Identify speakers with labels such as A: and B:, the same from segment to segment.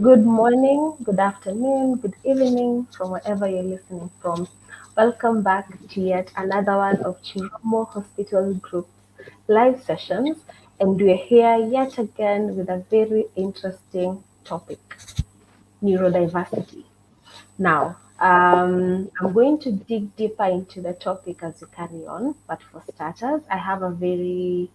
A: Good morning, good afternoon, good evening from wherever you're listening from. Welcome back to yet another one of Chiromo Hospital Group's live sessions, and we're here yet again with a very interesting topic, neurodiversity. Now, I'm going to dig deeper into the topic as we carry on, but for starters, I have a very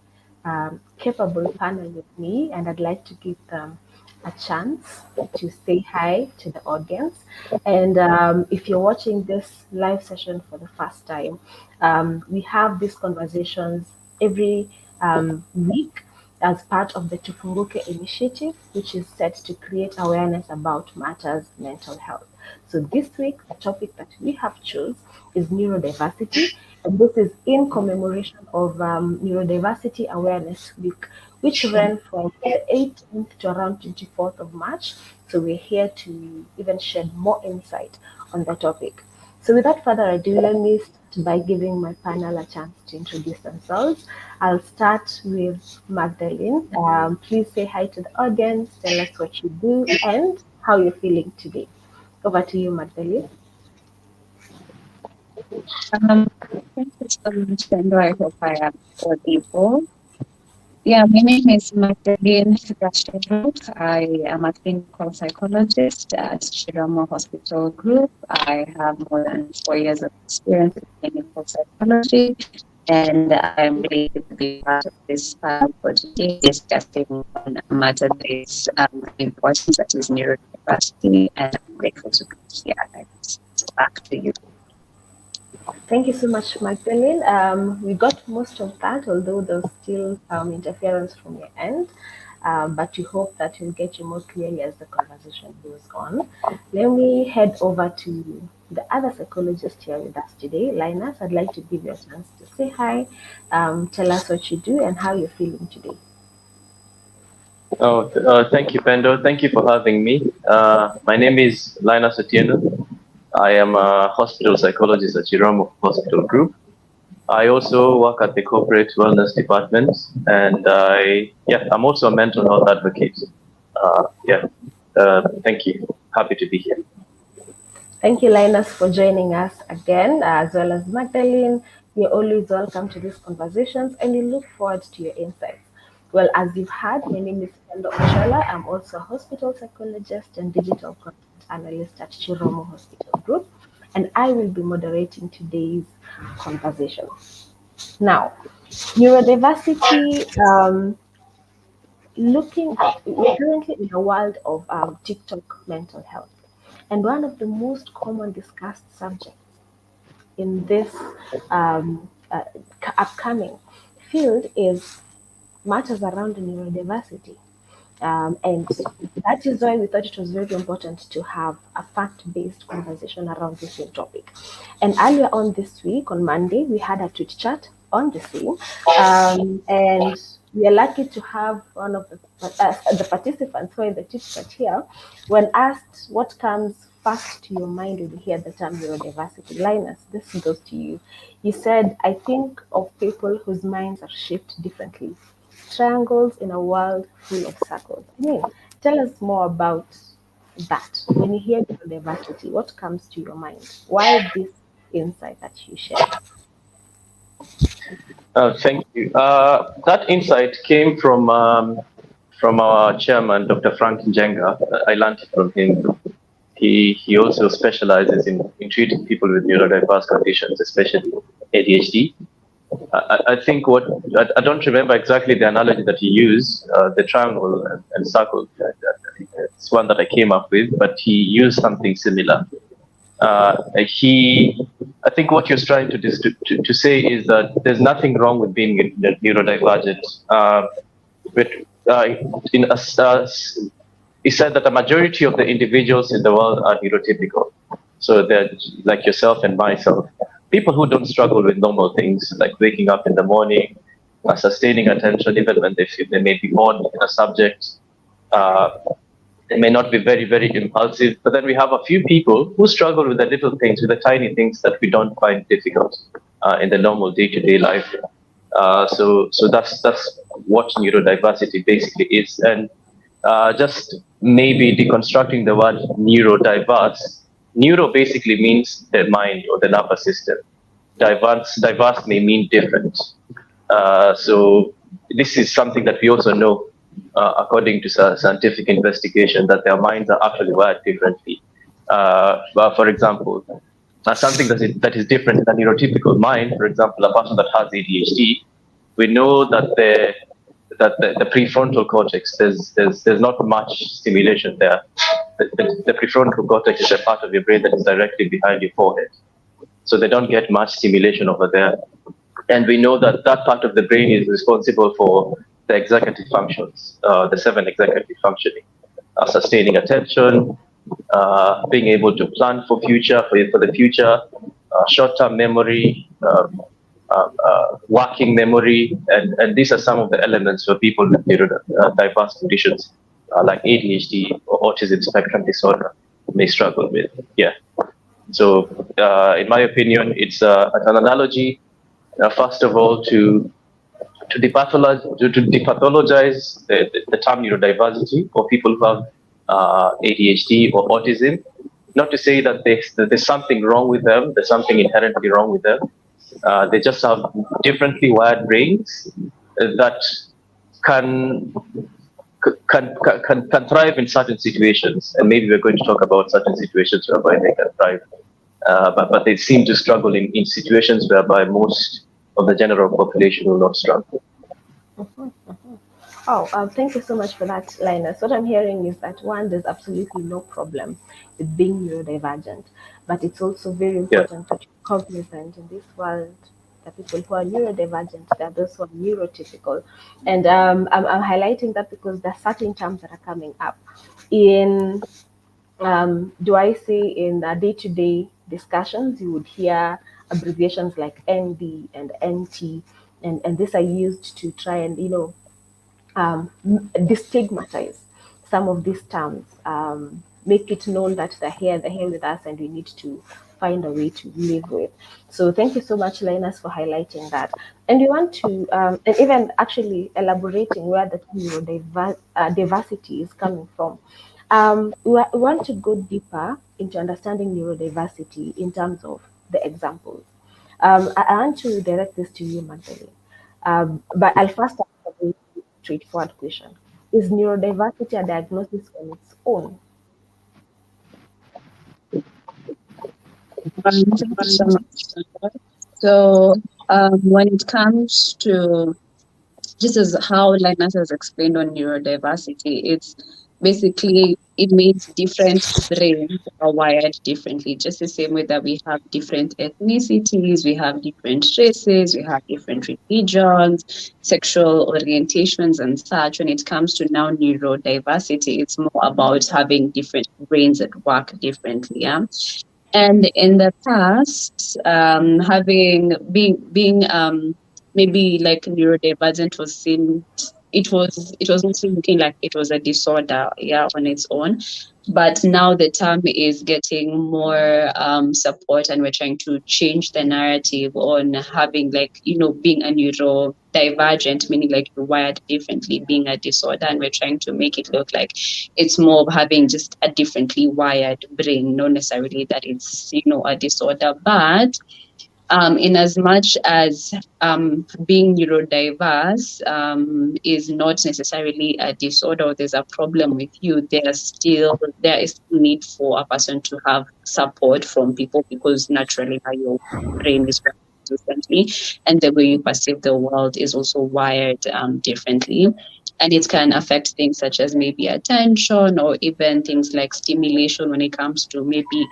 A: capable panel with me, and I'd like to give them a chance to say hi to the audience. And if you're watching this live session for the first time, we have these conversations every week as part of the Tufunguke initiative, which is set to create awareness about matters mental health. So this week, the topic that we have chosen is neurodiversity, and this is in commemoration of Neurodiversity Awareness Week, which ran from the 18th to around 24th of March. So we're here to even shed more insight on the topic. So without further ado, let me start by giving my panel a chance to introduce themselves. I'll start with Magdalene. Please say hi to the audience, tell us what you do and how you're feeling today. Over to you, Magdalene.
B: Um, Thank you so much, Pendo. I hope I am audible. Yeah, my name is Magdalene Rashidov. I am a clinical psychologist at Shiramo Hospital Group. I have more than 4 years of experience in clinical psychology, and I'm really to be part of this panel for today, discussing on a matter that is important, that is neurodiversity, and I'm grateful to be here. Back to you.
A: Thank you so much, Magdalene. We got most of that, although there's still interference from your end. But we hope that we'll get you more clearly as the conversation goes on. Let me head over to the other psychologist here with us today, Linus. I'd like to give you a chance to say hi, tell us what you do, and how you're feeling today.
C: Thank you, Pendo. Thank you for having me. My name is Linus Otieno. I am a hospital psychologist at Chiromo Hospital Group. I also work at the corporate wellness department, and I'm also a mental health advocate. Thank you. Happy to be here.
A: Thank you, Linus, for joining us again, as well as Magdalene. You're always welcome to these conversations, and we look forward to your insights. Well, as you've heard, my name is Pendo Ochola. I'm also a hospital psychologist and digital content analyst at Chiromo Hospital Group, and I will be moderating today's conversation. Now, neurodiversity, looking at, we're currently in a world of TikTok mental health. And one of the most common discussed subjects in this um, uh, upcoming field is matters around neurodiversity. And that is why we thought it was very important to have a fact based conversation around the same topic. And earlier on this week, on Monday, we had a tweet chat on the same. And we are lucky to have one of the participants who are in the tweet chat here. When asked what comes first to your mind when you hear the term neurodiversity, Linus, this goes to you. You said, I think of people whose minds are shaped differently, triangles in a world full of circles. I mean, tell us more about that. When you hear neurodiversity, what comes to your mind? Why this insight that you shared?
C: Thank you. That insight came from our chairman, Dr. Frank Njenga. I learned it from him. He also specializes in treating people with neurodiverse conditions, especially ADHD. I think I don't remember exactly the analogy that he used, the triangle and circle. It's one that I came up with, but he used something similar. I think what you're trying to say is that there's nothing wrong with being neurodivergent. But in a, he said that the majority of the individuals in the world are neurotypical. So they're like yourself and myself. People who don't struggle with normal things like waking up in the morning, sustaining attention even when they feel they may be bored in a subject. They may not be very, very impulsive, but then we have a few people who struggle with the little things, with the tiny things that we don't find difficult in the normal day-to-day life. So that's what neurodiversity basically is. And just maybe deconstructing the word neurodiverse. Neuro basically means the mind or the nervous system. Diverse may mean different. So this is something that we also know, according to scientific investigation, that their minds are actually wired differently. But for example, something that is different in a neurotypical mind, for example, a person that has ADHD, we know that the prefrontal cortex, there's not much stimulation there. The prefrontal cortex is a part of your brain that is directly behind your forehead, so they don't get much stimulation over there. And we know that that part of the brain is responsible for the executive functions, the 7 executive functioning, sustaining attention, being able to plan for the future, short-term memory, working memory, and these are some of the elements for people with neurodiverse conditions like ADHD or autism spectrum disorder may struggle with. Yeah. So, in my opinion, it's an analogy, first of all, to depathologize the term neurodiversity for people who have ADHD or autism. Not to say that there's something wrong with them, there's something inherently wrong with them. They just have differently wired brains that can can thrive in certain situations, and maybe we're going to talk about certain situations whereby they can thrive, but they seem to struggle in situations whereby most of the general population will not struggle.
A: Oh, thank you so much for that, Linus. What I'm hearing is that one, there's absolutely no problem with being neurodivergent, but it's also very
C: Yeah,
A: important that you're cognizant in this world. The people who are neurodivergent, there are those who are neurotypical, and I'm highlighting that because there are certain terms that are coming up in. Do I say in the day-to-day discussions, you would hear abbreviations like ND and NT, and these are used to try and destigmatize some of these terms, make it known that they're here with us, and we need to find a way to live with. So thank you so much, Linus, for highlighting that. And we want to, and even actually elaborating where the diversity is coming from. We want to go deeper into understanding neurodiversity in terms of the examples. I want to direct this to you, Magdalene. But I'll first ask a very straightforward question. Is neurodiversity a diagnosis on its own?
B: Thank you so much. So, when it comes to this is how Linus has explained on neurodiversity. It's basically it means different brains are wired differently, just the same way that we have different ethnicities, we have different races, we have different religions, sexual orientations, and such. When it comes to now neurodiversity, it's more about having different brains that work differently. Yeah? And in the past, having being maybe like neurodivergent was seen, it was mostly looking like it was a disorder, yeah, on its own. But now the term is getting more support, and we're trying to change the narrative on having, like, being a neurodivergent, meaning like you're wired differently, being a disorder, and we're trying to make it look like it's more of having just a differently wired brain, not necessarily that it's a disorder. But in as much as being neurodiverse is not necessarily a disorder, or there's a problem with you, there is still need for a person to have support from people, because naturally how your brain is wired differently, and the way you perceive the world is also wired differently. And it can affect things such as maybe attention, or even things like stimulation when it comes to maybe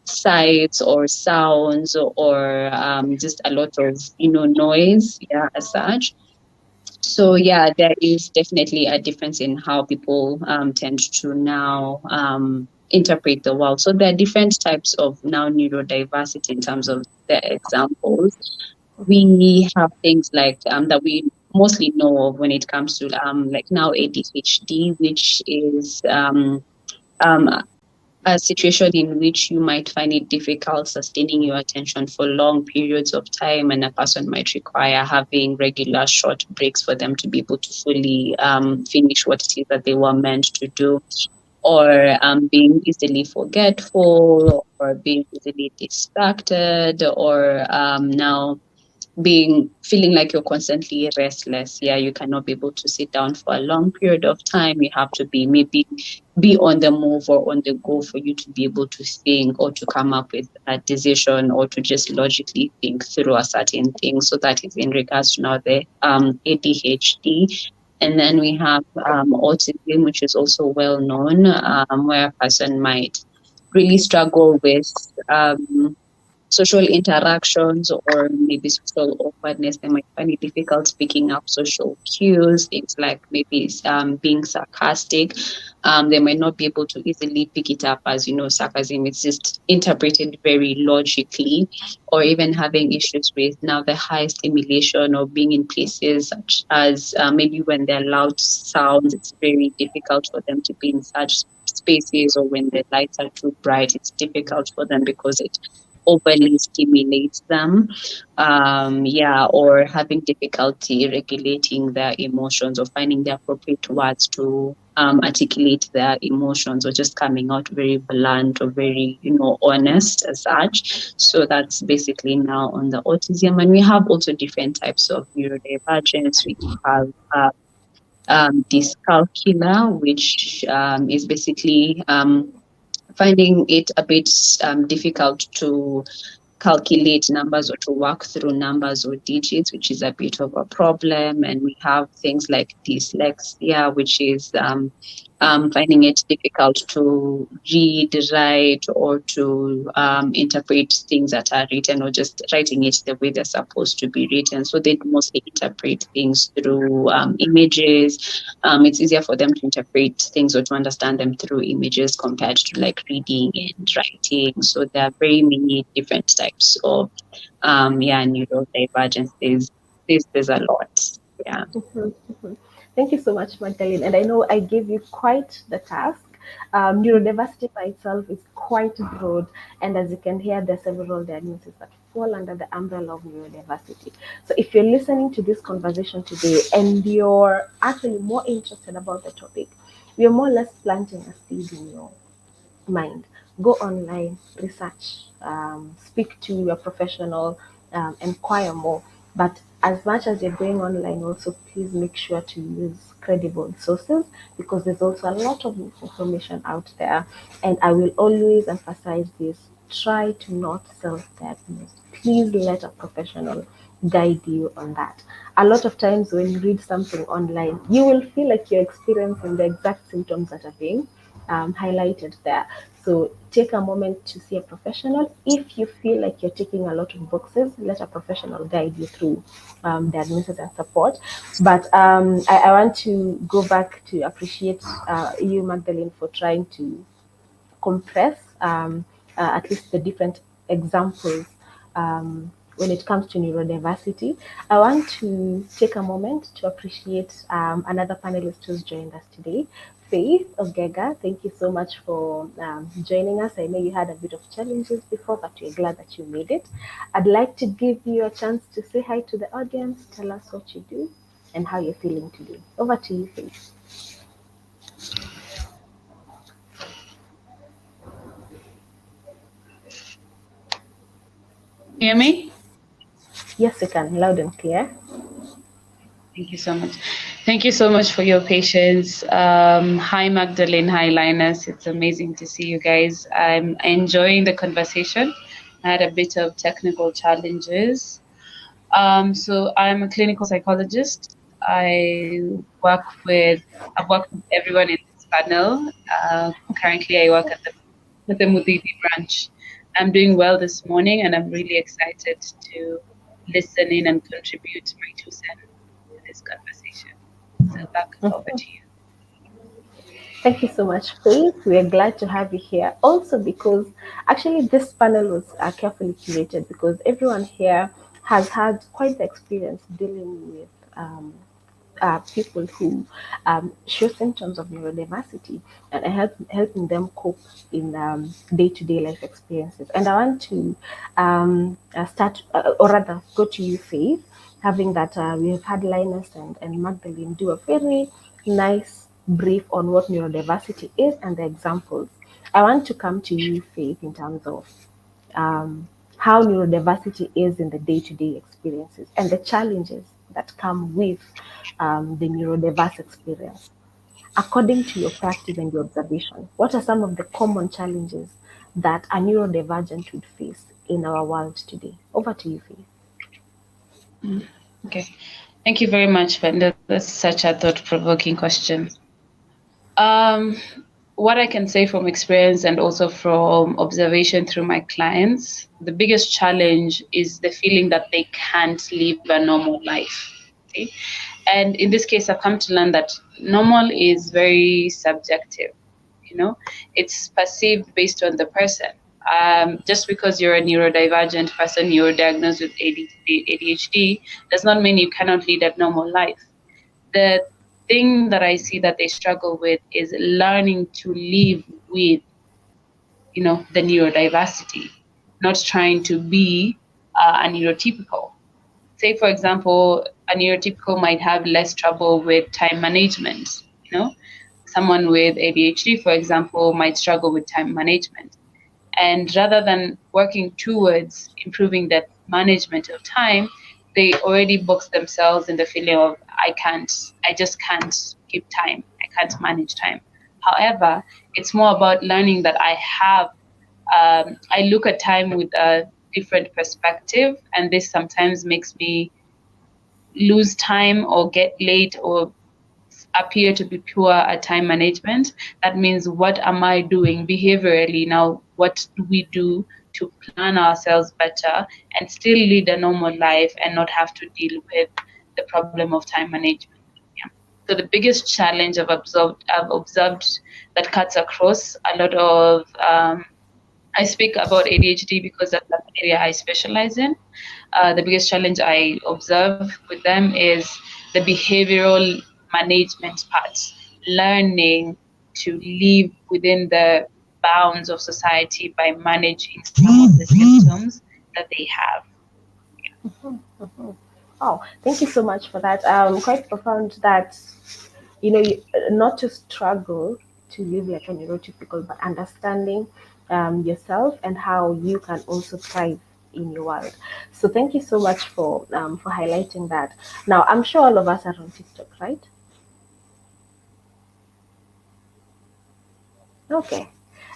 B: sights or sounds, or just a lot of noise, yeah, as such. So yeah, there is definitely a difference in how people tend to now interpret the world. So there are different types of now neurodiversity in terms of the examples. We have things like that we mostly know of when it comes to like now ADHD, which is um, a situation in which you might find it difficult sustaining your attention for long periods of time, and a person might require having regular short breaks for them to be able to fully finish what it is that they were meant to do, or being easily forgetful, or being easily distracted, or now being feeling like you're constantly restless. Yeah, you cannot be able to sit down for a long period of time. You have to be maybe be on the move or on the go for you to be able to think or to come up with a decision or to just logically think through a certain thing. So that is in regards to now the ADHD. And then we have autism, which is also well known, where a person might really struggle with um, social interactions or maybe social awkwardness. They might find it difficult picking up social cues, things like maybe being sarcastic. They might not be able to easily pick it up as, sarcasm. It's just interpreted very logically, or even having issues with now the high stimulation or being in places such as maybe when there are loud sounds, it's very difficult for them to be in such spaces, or when the lights are too bright, it's difficult for them because it overly stimulates them. Yeah, or having difficulty regulating their emotions or finding the appropriate words to articulate their emotions, or just coming out very blunt or very, honest as such. So that's basically now on the autism. And we have also different types of neurodivergence. We have dyscalculia, which is basically finding it a bit difficult to calculate numbers or to work through numbers or digits, which is a bit of a problem. And we have things like dyslexia, which is finding it difficult to read, write, or to interpret things that are written, or just writing it the way they're supposed to be written. So they mostly interpret things through images. It's easier for them to interpret things or to understand them through images compared to like reading and writing. So there are very many different types of neurodivergence. There's a lot. Yeah.
A: Mhm, mhm. Thank you so much, Magdalene. And I know I gave you quite the task. Neurodiversity by itself is quite broad, and as you can hear, there are several diagnoses that fall under the umbrella of neurodiversity. So, if you're listening to this conversation today and you're actually more interested about the topic, we are more or less planting a seed in your mind. Go online, research, speak to your professional, inquire more. But as much as you're going online, also please make sure to use credible sources, because there's also a lot of information out there. And I will always emphasize this: try to not self diagnose. Please let a professional guide you on that. A lot of times, when you read something online, you will feel like you're experiencing the exact symptoms that are being highlighted there. So take a moment to see a professional. If you feel like you're ticking a lot of boxes, let a professional guide you through diagnosis and support. But I want to go back to appreciate you, Magdalene, for trying to compress at least the different examples when it comes to neurodiversity. I want to take a moment to appreciate another panelist who's joined us today, Faith Ogega. Thank you so much for joining us. I know you had a bit of challenges before, but we're glad that you made it. I'd like to give you a chance to say hi to the audience, tell us what you do, and how you're feeling today. Over to you, Faith.
D: Hear me?
A: Yes, you can, loud and clear.
D: Thank you so much. Thank you so much for your patience. Hi, Magdalene. Hi, Linus. It's amazing to see you guys. I'm enjoying the conversation. I had a bit of technical challenges. So I'm a clinical psychologist. I work with I've worked with everyone in this panel. Currently, I work at the Mudidi branch. I'm doing well this morning, and I'm really excited to listen in and contribute my 2 cents to this conversation. So back over to you.
A: Thank you so much, Faith. We are glad to have you here. Also, because actually this panel was carefully curated, because everyone here has had quite the experience dealing with people who show symptoms of neurodiversity, and helping them cope in day-to-day life experiences. And I want to start, or rather, go to you, Faith, having that we've had Linus and Magdalene do a very nice brief on what neurodiversity is and the examples. I want to come to you, Faith, in terms of how neurodiversity is in the day-to-day experiences and the challenges that come with the neurodiverse experience. According to your practice and your observation, what are some of the common challenges that a neurodivergent would face in our world today? Over to you, Faith.
D: Okay. Thank you very much, Venda. That's such a thought-provoking question. What I can say from experience and also from observation through my clients, the biggest challenge is the feeling that they can't live a normal life. Okay? And in this case, I've come to learn that normal is very subjective. It's perceived based on the person. Just because you're a neurodivergent person, you're diagnosed with ADHD, does not mean you cannot lead a normal life. The thing that I see that they struggle with is learning to live with, the neurodiversity, not trying to be a neurotypical. Say, for example, a neurotypical might have less trouble with time management. Someone with ADHD, for example, might struggle with time management. And rather than working towards improving that management of time, they already box themselves in the feeling of, I just can't keep time. I can't manage time. However, it's more about learning that I look at time with a different perspective, and this sometimes makes me lose time or get late or appear to be poor at time management. That means, what am I doing behaviorally now? What do we do to plan ourselves better and still lead a normal life and not have to deal with the problem of time management? Yeah. So the biggest challenge I've observed that cuts across a lot of I speak about ADHD because that's the area I specialize in. The biggest challenge I observe with them is the behavioral management part, learning to live within the bounds of society by managing some of the symptoms that they have.
A: Oh, thank you so much for that. Quite profound that, not to struggle to live like a neurotypical, but understanding yourself and how you can also thrive in your world. So thank you so much for highlighting that. Now, I'm sure all of us are on TikTok, right? Okay.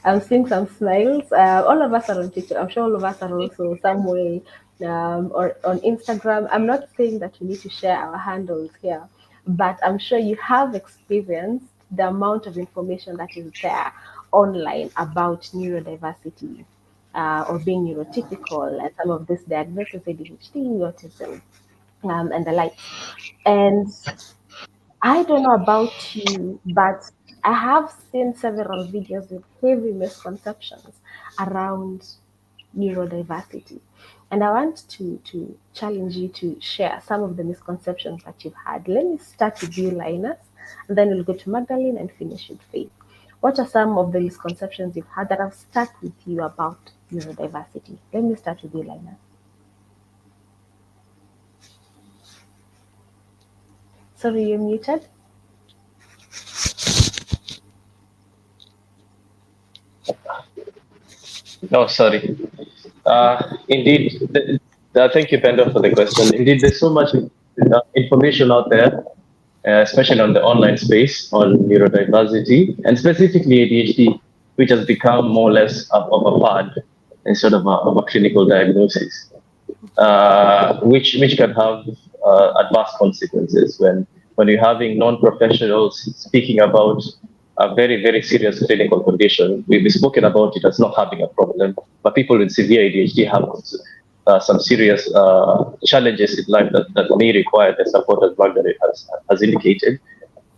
A: I'm seeing some smiles. All of us are on TikTok. I'm sure all of us are also some way or on Instagram. I'm not saying that we need to share our handles here, but I'm sure you have experienced the amount of information that is there online about neurodiversity or being neurotypical and some of this diagnosis, ADHD, autism, and the like. And I don't know about you, but I have seen several videos with heavy misconceptions around neurodiversity. And I want to challenge you to share some of the misconceptions that you've had. Let me start with you, Linus, and then we'll go to Magdalene and finish with Faith. What are some of the misconceptions you've had that have stuck with you about neurodiversity? Let me start with you, Linus. Sorry, you're muted.
C: No, sorry. Indeed, thank you, Pendo, for the question. Indeed, there's so much information out there, especially on the online space on neurodiversity and specifically ADHD, which has become more or less of a fad instead of a clinical diagnosis, which can have adverse consequences when you're having non-professionals speaking about a very, very serious clinical condition. We've spoken about it as not having a problem, but people with severe ADHD have some serious challenges in life that may require the support, as Margaret has indicated.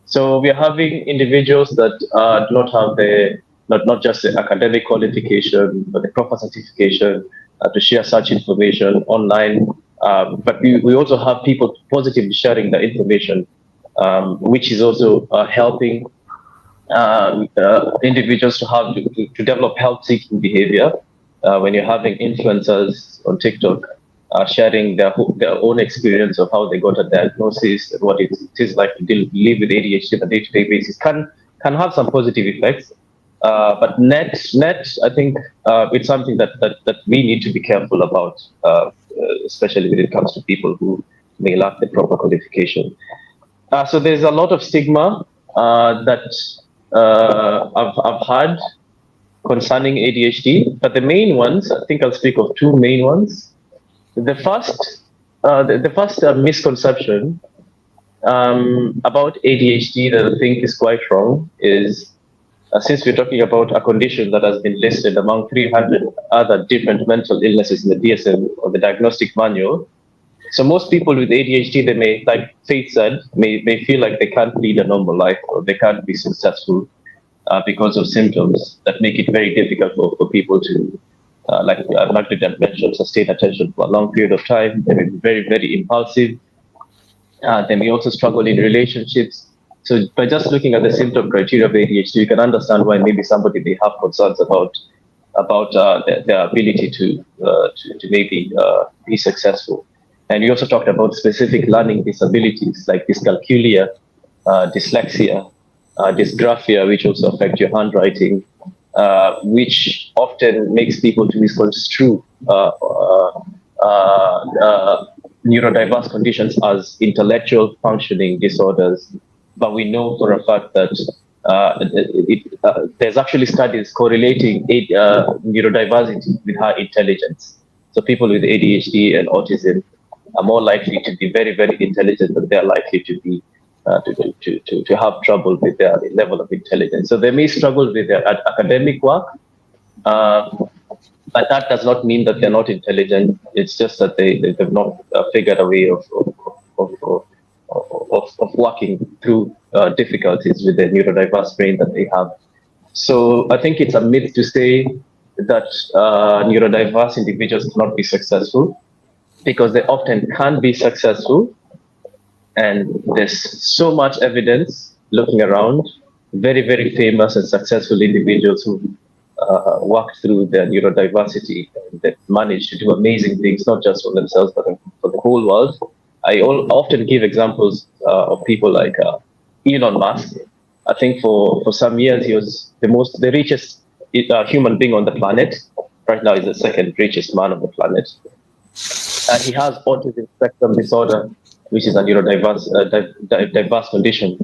C: So we are having individuals that do not have not just the academic qualification, but the proper certification to share such information online. But we also have people positively sharing the information which is also helping individuals to develop help-seeking behavior. When you're having influencers on TikTok sharing their own experience of how they got a diagnosis, and what it is like to live with ADHD on a day-to-day basis, can have some positive effects. But net, I think it's something that we need to be careful about, especially when it comes to people who may lack the proper qualification. So there's a lot of stigma that I've had concerning ADHD, but the main ones, I think I'll speak of two main ones. The first misconception about ADHD that I think is quite wrong is, since we're talking about a condition that has been listed among 300 other different mental illnesses in the DSM or the diagnostic manual, so most people with ADHD, they may, like Faith said, may feel like they can't lead a normal life or they can't be successful because of symptoms that make it very difficult for people to, like Magda mentioned, sustain attention for a long period of time. They may be very, very impulsive. They may also struggle in relationships. So by just looking at the symptom criteria of ADHD, you can understand why maybe somebody may have concerns about their ability to maybe be successful. And we also talked about specific learning disabilities like dyscalculia, dyslexia, dysgraphia, which also affect your handwriting, which often makes people to misconstrue neurodiverse conditions as intellectual functioning disorders. But we know for a fact that there's actually studies correlating neurodiversity with high intelligence. So people with ADHD and autism are more likely to be very, very intelligent, but they're likely to be to have trouble with their level of intelligence. So they may struggle with their academic work, but that does not mean that they're not intelligent. It's just that they've not figured a way of working through difficulties with the neurodiverse brain that they have. So I think it's a myth to say that neurodiverse individuals cannot be successful, because they often can be successful. And there's so much evidence looking around, very, very famous and successful individuals who worked through their neurodiversity and that managed to do amazing things, not just for themselves, but for the whole world. I often give examples of people like Elon Musk. I think for some years he was the richest human being on the planet. Right now he's the second richest man on the planet. And he has autism spectrum disorder, which is a neurodiverse diverse condition.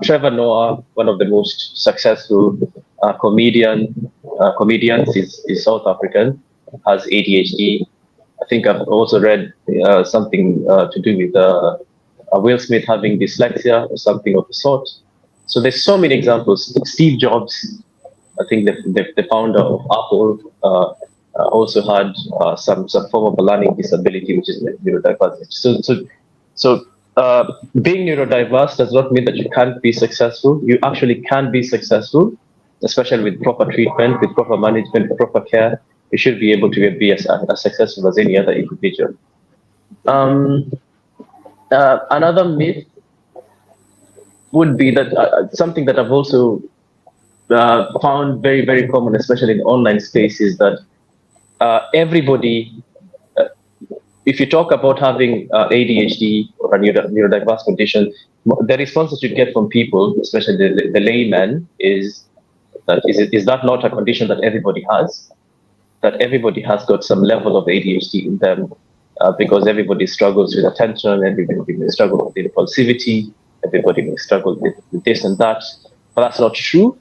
C: Trevor Noah, one of the most successful comedians, is South African, has ADHD. I think I've also read something to do with Will Smith having dyslexia or something of the sort. So there's so many examples. Steve Jobs, I think the founder of Apple, also had some form of a learning disability, which is neurodiversity. So being neurodiverse does not mean that you can't be successful. You actually can be successful, especially with proper treatment, with proper management, with proper care. You should be able to be as successful as any other individual. Another myth would be that something that I've also found very, very common, especially in the online space, is that everybody, if you talk about having ADHD or a neurodiverse condition, the response that you get from people, especially the layman, is that not a condition that everybody has? That everybody has got some level of ADHD in them, because everybody struggles with attention, everybody may struggle with impulsivity, everybody may struggle with this and that. But that's not true.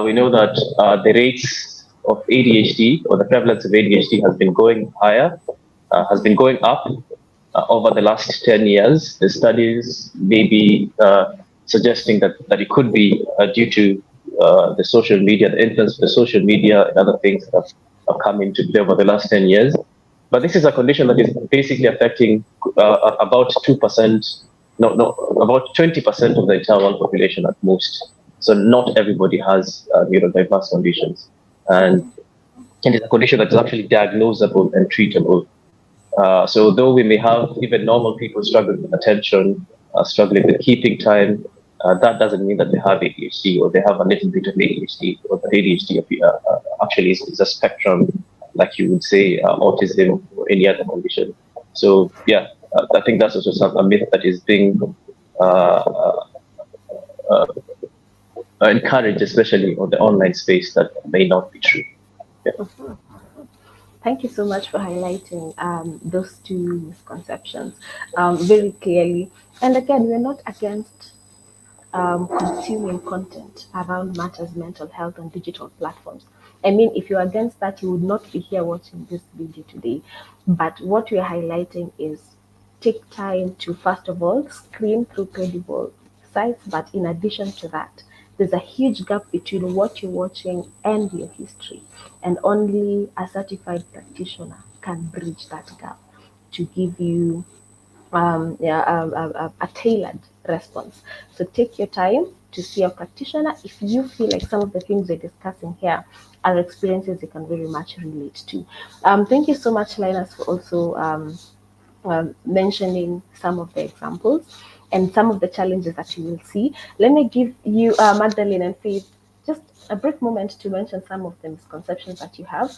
C: We know that the rates of ADHD, or the prevalence of ADHD, has been going higher, has been going up over the last 10 years. The studies may be suggesting that it could be due to the social media, the influence of the social media and other things that have come into play over the last 10 years. But this is a condition that is basically affecting about 2%, about 20% of the entire world population at most. So not everybody has neurodiverse conditions. And it's a condition that is actually diagnosable and treatable. So though we may have even normal people struggling with attention, struggling with keeping time. That doesn't mean that they have ADHD or they have a little bit of ADHD, or the ADHD actually is a spectrum, like you would say, autism or any other condition. So yeah, I think that's also a myth that is being uh, uh, encouraged, especially on the online space, that may not be true. Yeah.
A: Thank you so much for highlighting those two misconceptions very clearly. And again, we're not against consuming content around matters mental health on digital platforms. I mean, if you're against that, you would not be here watching this video today. But what we're highlighting is take time to, first of all, screen through credible sites. But in addition to that, there's a huge gap between what you're watching and your history. And only a certified practitioner can bridge that gap to give you a tailored response. So take your time to see a practitioner if you feel like some of the things we're discussing here are experiences you can very much relate to. Thank you so much, Linus, for also mentioning some of the examples and some of the challenges that you will see. Let me give you, Magdalene and Faith, just a brief moment to mention some of the misconceptions that you have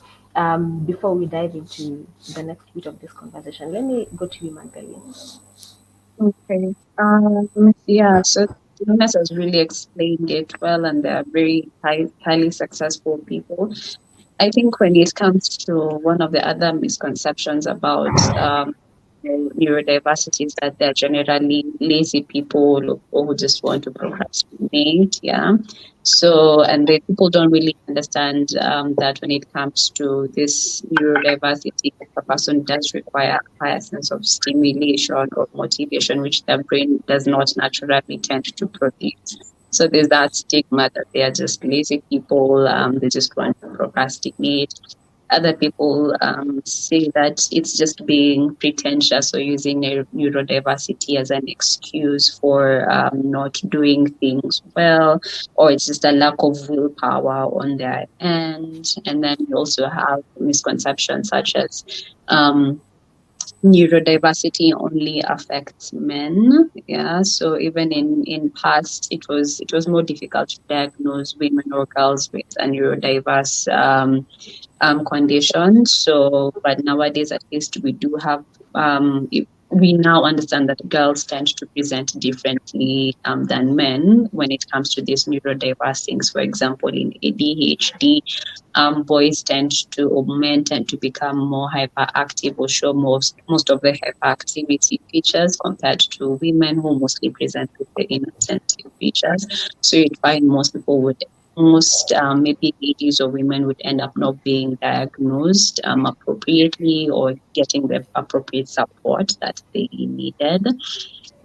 A: before we dive into the next bit of this conversation. Let me go to you, Magdalene.
B: Okay. Yeah, so Jonas has really explained it well, and they are very highly successful people. I think when it comes to one of the other misconceptions about neurodiversity is that they're generally lazy people or who just want to procrastinate. Yeah. So, and the people don't really understand that when it comes to this neurodiversity, a person does require a higher sense of stimulation or motivation, which their brain does not naturally tend to produce. So there's that stigma that they are just lazy people, they just want to procrastinate. Other people say that it's just being pretentious or using neurodiversity as an excuse for not doing things well, or it's just a lack of willpower on their end. And then we also have misconceptions such as neurodiversity only affects men. Yeah, so even in past, it was more difficult to diagnose women or girls with a neurodiverse condition. So, but nowadays, at least, we do have. We now understand that girls tend to present differently than men when it comes to these neurodiverse things. For example, in ADHD, boys tend to, or men tend to become more hyperactive or show most of the hyperactivity features compared to women who mostly present with the inattentive features. So you'd find most maybe ladies or women would end up not being diagnosed appropriately or getting the appropriate support that they needed.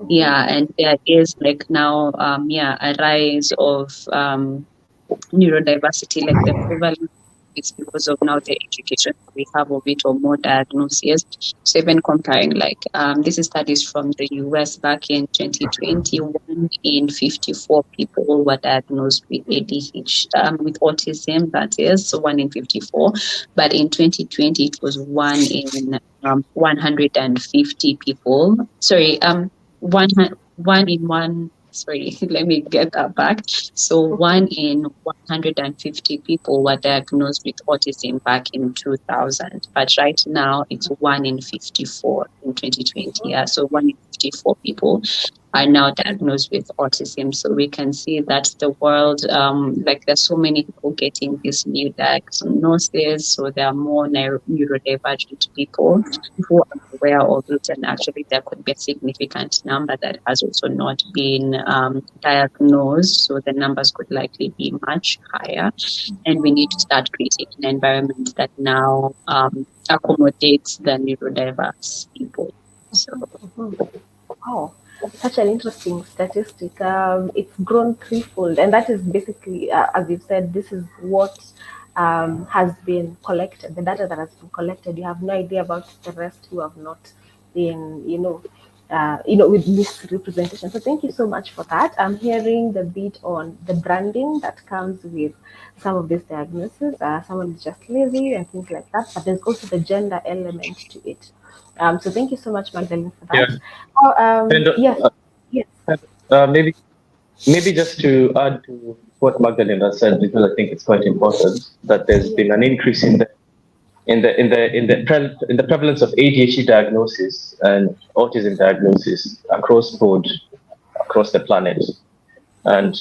B: Yeah, and there is like now a rise of neurodiversity, like the prevalence is because of now the education we have of it, or more diagnoses. So even comparing, like this is studies from the US back in 2021, in 54 people were diagnosed with ADHD, with autism, that is, so 1 in 54. But in 2020, it was 1 in 150 people. Sorry, one in one. Sorry, let me get that back. So 1 in 150 people were diagnosed with autism back in 2000, but right now it's 1 in 54 in 2020. Yeah, so 1 in 54 people are now diagnosed with autism. So we can see that the world, like there's so many people getting this new diagnosis. So there are more neurodivergent people who are aware of it, and actually there could be a significant number that has also not been diagnosed. So the numbers could likely be much higher, and we need to start creating an environment that now accommodates the neurodiverse people. So.
A: Wow, such an interesting statistic. It's grown threefold, and that is basically, as you've said, this is what has been collected, the data that has been collected. You have no idea about the rest who have not been, with misrepresentation. So thank you so much for that. I'm hearing the bit on the branding that comes with some of these diagnoses. Someone is just lazy and things like that, but there's also the gender element to it. So thank you so much, Magdalene, for
C: Yeah.
A: that. Oh,
C: And
A: yes. Yes.
C: Maybe just to add to what Magdalena said, because I think it's quite important that there's
A: Yes.
C: been an increase in the prevalence of ADHD diagnosis and autism diagnosis across board across the planet. And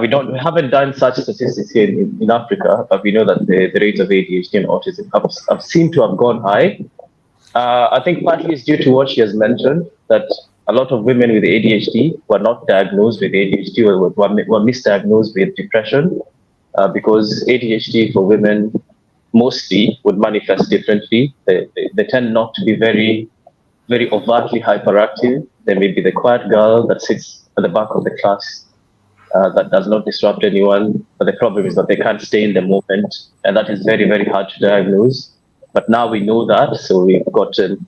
C: we haven't done such statistics here in Africa, but we know that the rates of ADHD and autism have seemed to have gone high. I think partly it's due to what she has mentioned, that a lot of women with ADHD were not diagnosed with ADHD or were misdiagnosed with depression, because ADHD for women mostly would manifest differently. They tend not to be very overtly hyperactive. They may be the quiet girl that sits at the back of the class, that does not disrupt anyone. But the problem is that they can't stay in the moment, and that is very hard to diagnose. But now we know that, so we've gotten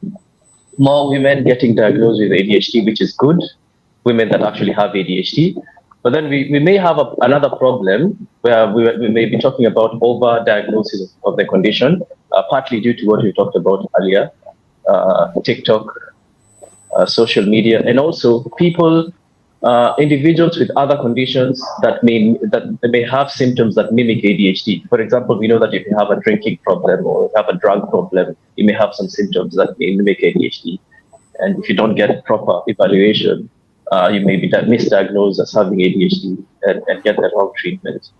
C: more women getting diagnosed with ADHD, which is good. Women that actually have ADHD. But then we may have another problem where we may be talking about over-diagnosis of the condition, partly due to what we talked about earlier, TikTok, social media, and also individuals with other conditions that may have symptoms that mimic ADHD. For example, we know that if you have a drinking problem or have a drug problem, you may have some symptoms that may mimic ADHD. And if you don't get proper evaluation, you may be misdiagnosed as having ADHD and get the wrong treatment.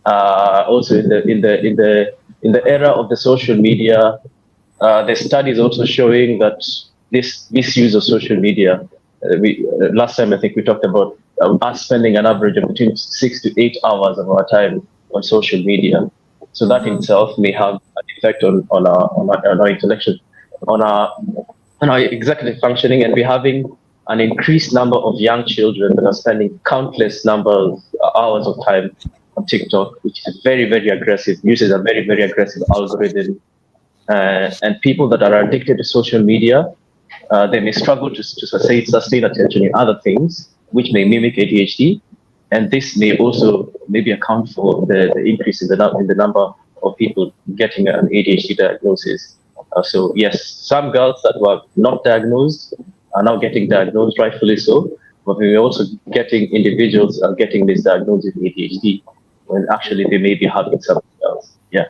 C: Also, in the era of the social media, the studies also showing that this misuse of social media. Last time I think we talked about us spending an average of between 6 to 8 hours of our time on social media. So that in itself may have an effect on our intellectual, on our executive functioning, and we're having an increased number of young children that are spending countless number of hours of time on TikTok, which is very aggressive, uses a very aggressive algorithm. And people that are addicted to social media, they may struggle to sustain attention in other things, which may mimic ADHD. And this may also maybe account for the increase in the number of people getting an ADHD diagnosis. So yes, some girls that were not diagnosed are now getting diagnosed, rightfully so. But we're also getting individuals getting misdiagnosed with ADHD when actually they may be having something else. Yeah.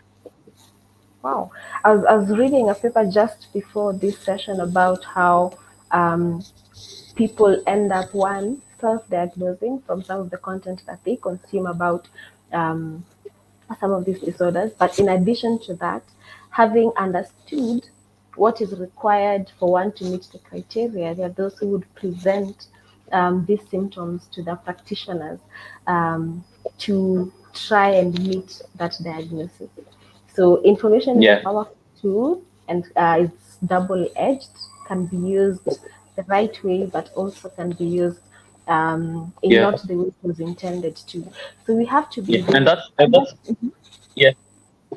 A: Wow. I was reading a paper just before this session about how people end up, one, self-diagnosing from some of the content that they consume about some of these disorders. But in addition to that, having understood what is required for one to meet the criteria, there are those who would present these symptoms to the practitioners to try and meet that diagnosis. So information is a powerful tool, and it's double-edged, can be used the right way, but also can be used in not the way it was intended to. So we have to be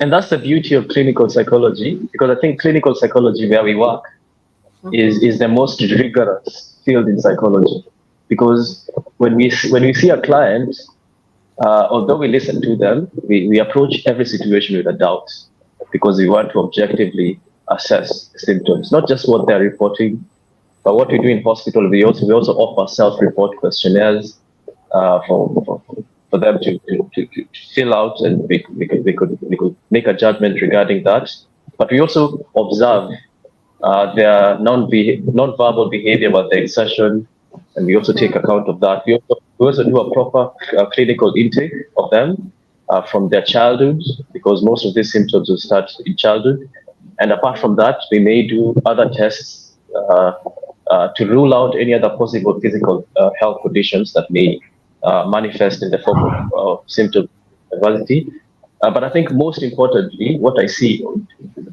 C: and that's the beauty of clinical psychology, because I think clinical psychology, where we work, is the most rigorous field in psychology. Because when we see a client, although we listen to them, we approach every situation with a doubt, because we want to objectively assess the symptoms, not just what they're reporting, but what we do in hospital. We also offer self-report questionnaires for them to fill out, and we could make a judgment regarding that. But we also observe their non-verbal behavior about the session, and we also take account of that. We also do a proper clinical intake of them from their childhood, because most of these symptoms will start in childhood. And apart from that, we may do other tests to rule out any other possible physical health conditions that may manifest in the form of symptom diversity. But I think most importantly, what I see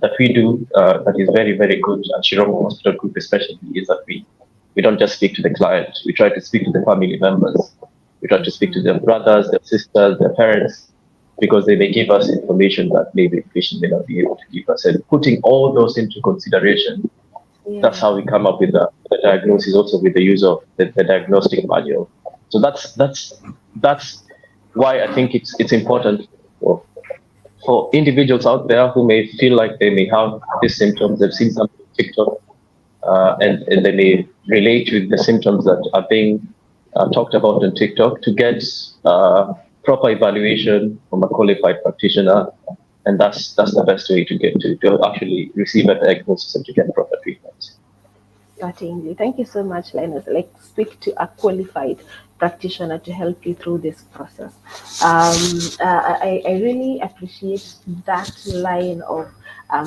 C: that we do that is very good at Chirongo Hospital Group especially, is that we don't just speak to the client. We try to speak to the family members. We try to speak to their brothers, their sisters, their parents, because they may give us information that maybe the patient may not be able to give us. And putting all those into consideration, that's how we come up with the diagnosis, also with the use of the diagnostic manual. So that's why I think it's important for individuals out there who may feel like they may have these symptoms. They've seen something on TikTok, and they may relate to the symptoms that are being talked about on TikTok to get proper evaluation from a qualified practitioner, and that's the best way to get to actually receive a diagnosis and to get proper treatment.
A: Certainly. Thank you so much, Linus. Like, speak to a qualified practitioner to help you through this process. I really appreciate that line of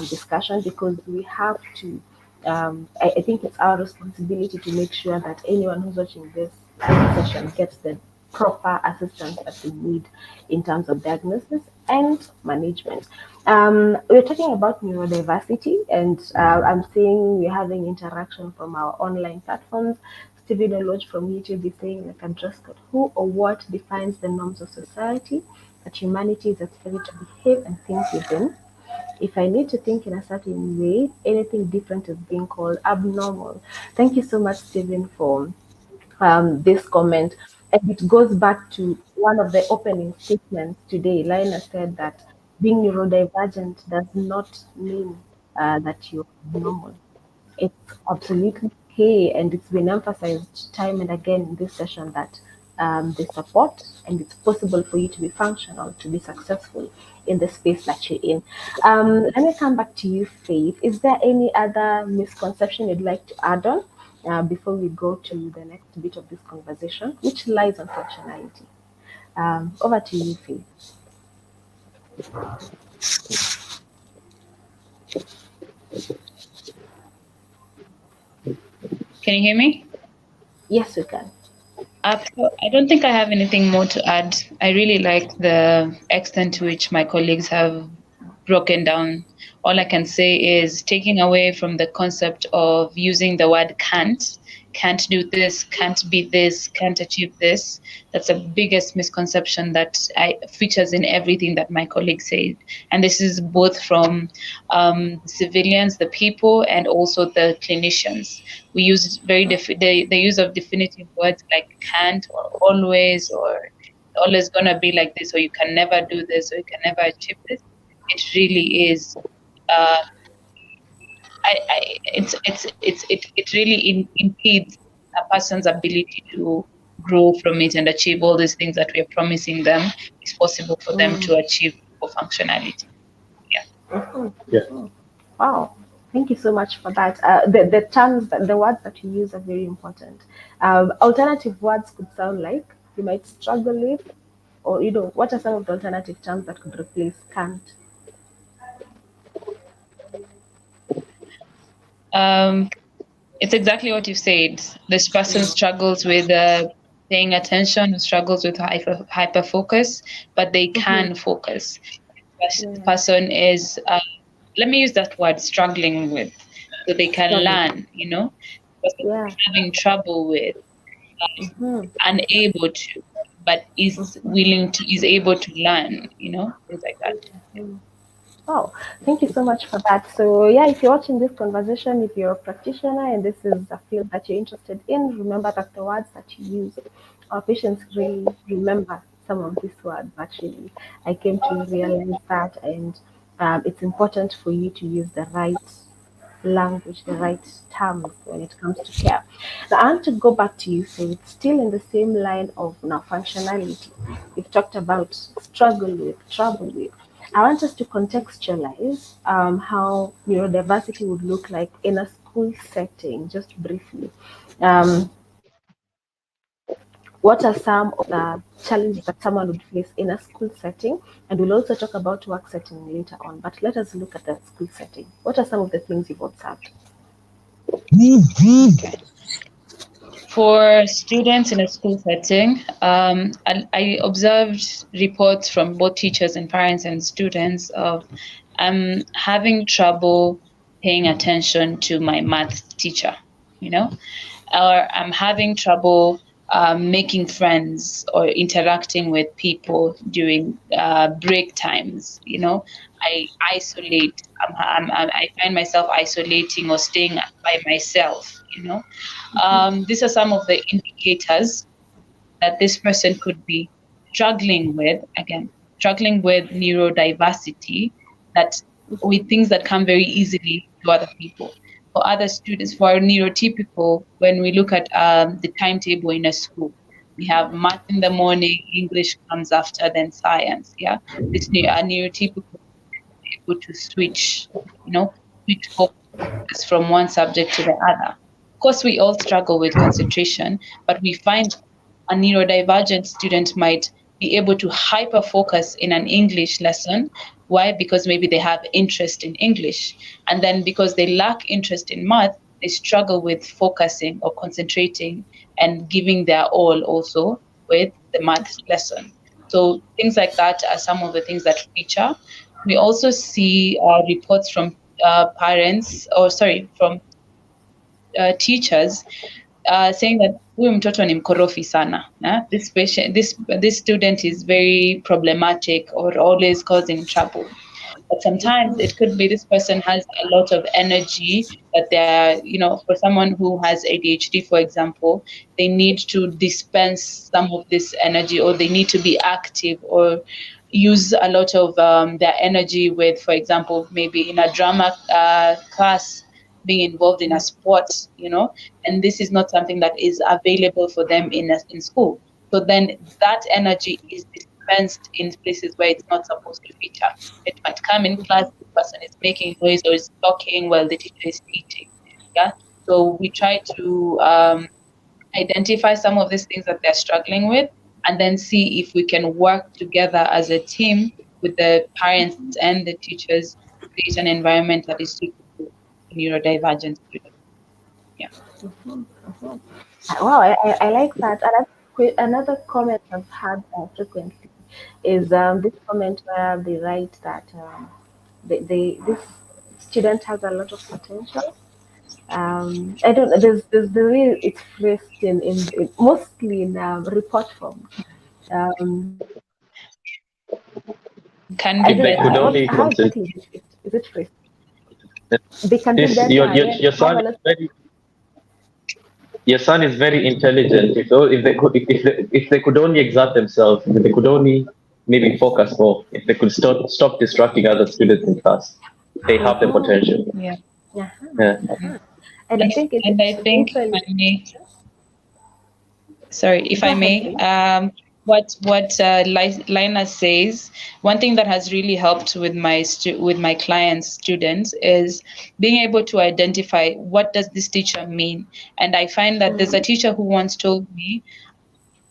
A: discussion, because we have to, I think it's our responsibility to make sure that anyone who's watching this session gets the proper assistance that they need in terms of diagnosis and management. We're talking about neurodiversity, and I'm seeing we're having interaction from our online platforms. Stephen Oloj from YouTube is saying, like, a dress code. Who or what defines the norms of society? That humanity is expected to behave and think within. If I need to think in a certain way, anything different is being called abnormal. Thank you so much, Stephen, for this comment. And it goes back to one of the opening statements today. Lina said that being neurodivergent does not mean that you're normal. It's absolutely okay, and it's been emphasized time and again in this session that they support, and it's possible for you to be functional, to be successful in the space that you're in. Let me come back to you, Faith. Is there any other misconception you'd like to add on before we go to the next bit of this conversation, which lies on functionality? Over to you, Faith.
D: Can you hear me?
A: Yes, we can.
D: I don't think I have anything more to add. I really like the extent to which my colleagues have broken down. All I can say is taking away from the concept of using the word can't do this, can't be this, can't achieve this. That's the biggest misconception that features in everything that my colleagues said. And this is both from civilians, the people, and also the clinicians. We use the use of definitive words like can't or always gonna be like this, or you can never do this, or you can never achieve this. It really is. It really impedes a person's ability to grow from it and achieve all these things that we are promising them. It's possible for them to achieve for functionality.
C: Yeah.
A: Wow. Thank you so much for that. The terms, the words that you use are very important. Alternative words could sound like you might struggle with, or what are some of the alternative terms that could replace can't?
D: It's exactly what you said. This person struggles with paying attention, struggles with hyper focus, but they can focus. The person is, let me use that word, struggling with, so they can learn, having trouble with, unable to, but is able to learn, things like that.
A: Oh, thank you so much for that. So yeah, if you're watching this conversation, if you're a practitioner and this is a field that you're interested in, remember that the words that you use, our patients really remember some of these words. Actually, I came to realize that, and it's important for you to use the right language, the right terms when it comes to care. Now, I want to go back to you, so it's still in the same line of now functionality. We've talked about struggle with, trouble with. I want us to contextualize how neurodiversity would look like in a school setting, just briefly. What are some of the challenges that someone would face in a school setting? And we'll also talk about work setting later on, but let us look at the school setting. What are some of the things you've observed?
D: Okay. For students in a school setting, I observed reports from both teachers and parents and students of having trouble paying attention to my math teacher, or I'm having trouble making friends or interacting with people during break times. I isolate. I find myself isolating or staying by myself. These are some of the indicators that this person could be struggling with neurodiversity, that with things that come very easily to other people. For other students, for our neurotypical, when we look at the timetable in a school, We have math in the morning, English comes after, then science. Yeah, this neurotypical able to switch focus from one subject to the other. Of course, we all struggle with concentration, but we find a neurodivergent student might be able to hyper focus in an English lesson. Why? Because maybe they have interest in English. And then because they lack interest in math, they struggle with focusing or concentrating and giving their all also with the math lesson. So things like that are some of the things that feature. We also see reports from parents, or sorry, from teachers saying that huyu mtoto ni mkorofi sana. This patient, this student is very problematic or always causing trouble. But sometimes it could be this person has a lot of energy that they're, for someone who has ADHD, for example, they need to dispense some of this energy, or they need to be active or use a lot of their energy with, for example, maybe in a drama class, being involved in a sport, and this is not something that is available for them in school. So then that energy is dispensed in places where it's not supposed to feature. It might come in class, the person is making noise or is talking while the teacher is teaching. Yeah. So we try to identify some of these things that they're struggling with, and then see if we can work together as a team with the parents and the teachers to create an environment that is suitable for neurodivergent students. Yeah.
A: Wow, I like that. And another comment I've had frequently is this comment where they write that this student has a lot of potential. I don't know. There's the way it's phrased in mostly in report form.
D: Can
A: I
D: be
C: If they
A: don't.
C: could
D: better.
C: only
A: How
C: concentrate,
A: exactly is it phrased? They can do
C: this
A: better. Yes,
C: your
A: have
C: son
A: a
C: is
A: lot.
C: very your son is very intelligent. If they could if they could only exert themselves, if they could only maybe focus more, if they could stop distracting other students in class, they have the potential.
D: Yeah.
A: Yeah.
C: Yeah.
A: And I think
D: And I
A: it's
D: think, if
A: also.
D: I may, sorry, if
A: Go
D: I
A: ahead,
D: may,
A: please.
D: what Lina says, one thing that has really helped with my clients' students is being able to identify what does this teacher mean. And I find that there's a teacher who once told me,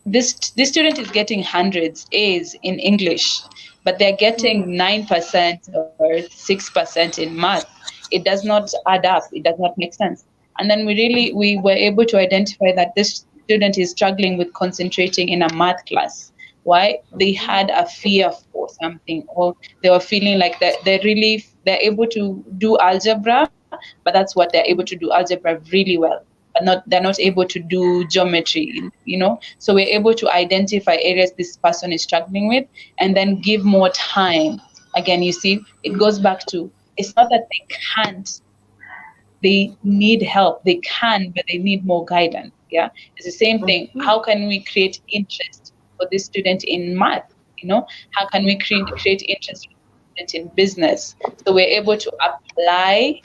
D: this student is getting hundreds A's in English, but they're getting 9% or 6% in math. It does not add up. It does not make sense. And then we were able to identify that this student is struggling with concentrating in a math class. Why? They had a fear for something, or they were feeling like that they're able to do algebra, but that's what they're able to do algebra really well, but they're not able to do geometry. So we're able to identify areas this person is struggling with, and then give more time. Again, you see, it goes back to, it's not that they can't, they need help. They can, but they need more guidance. Yeah, it's the same thing. How can we create interest for this student in math? How can we create interest for this student in business, so we're able to apply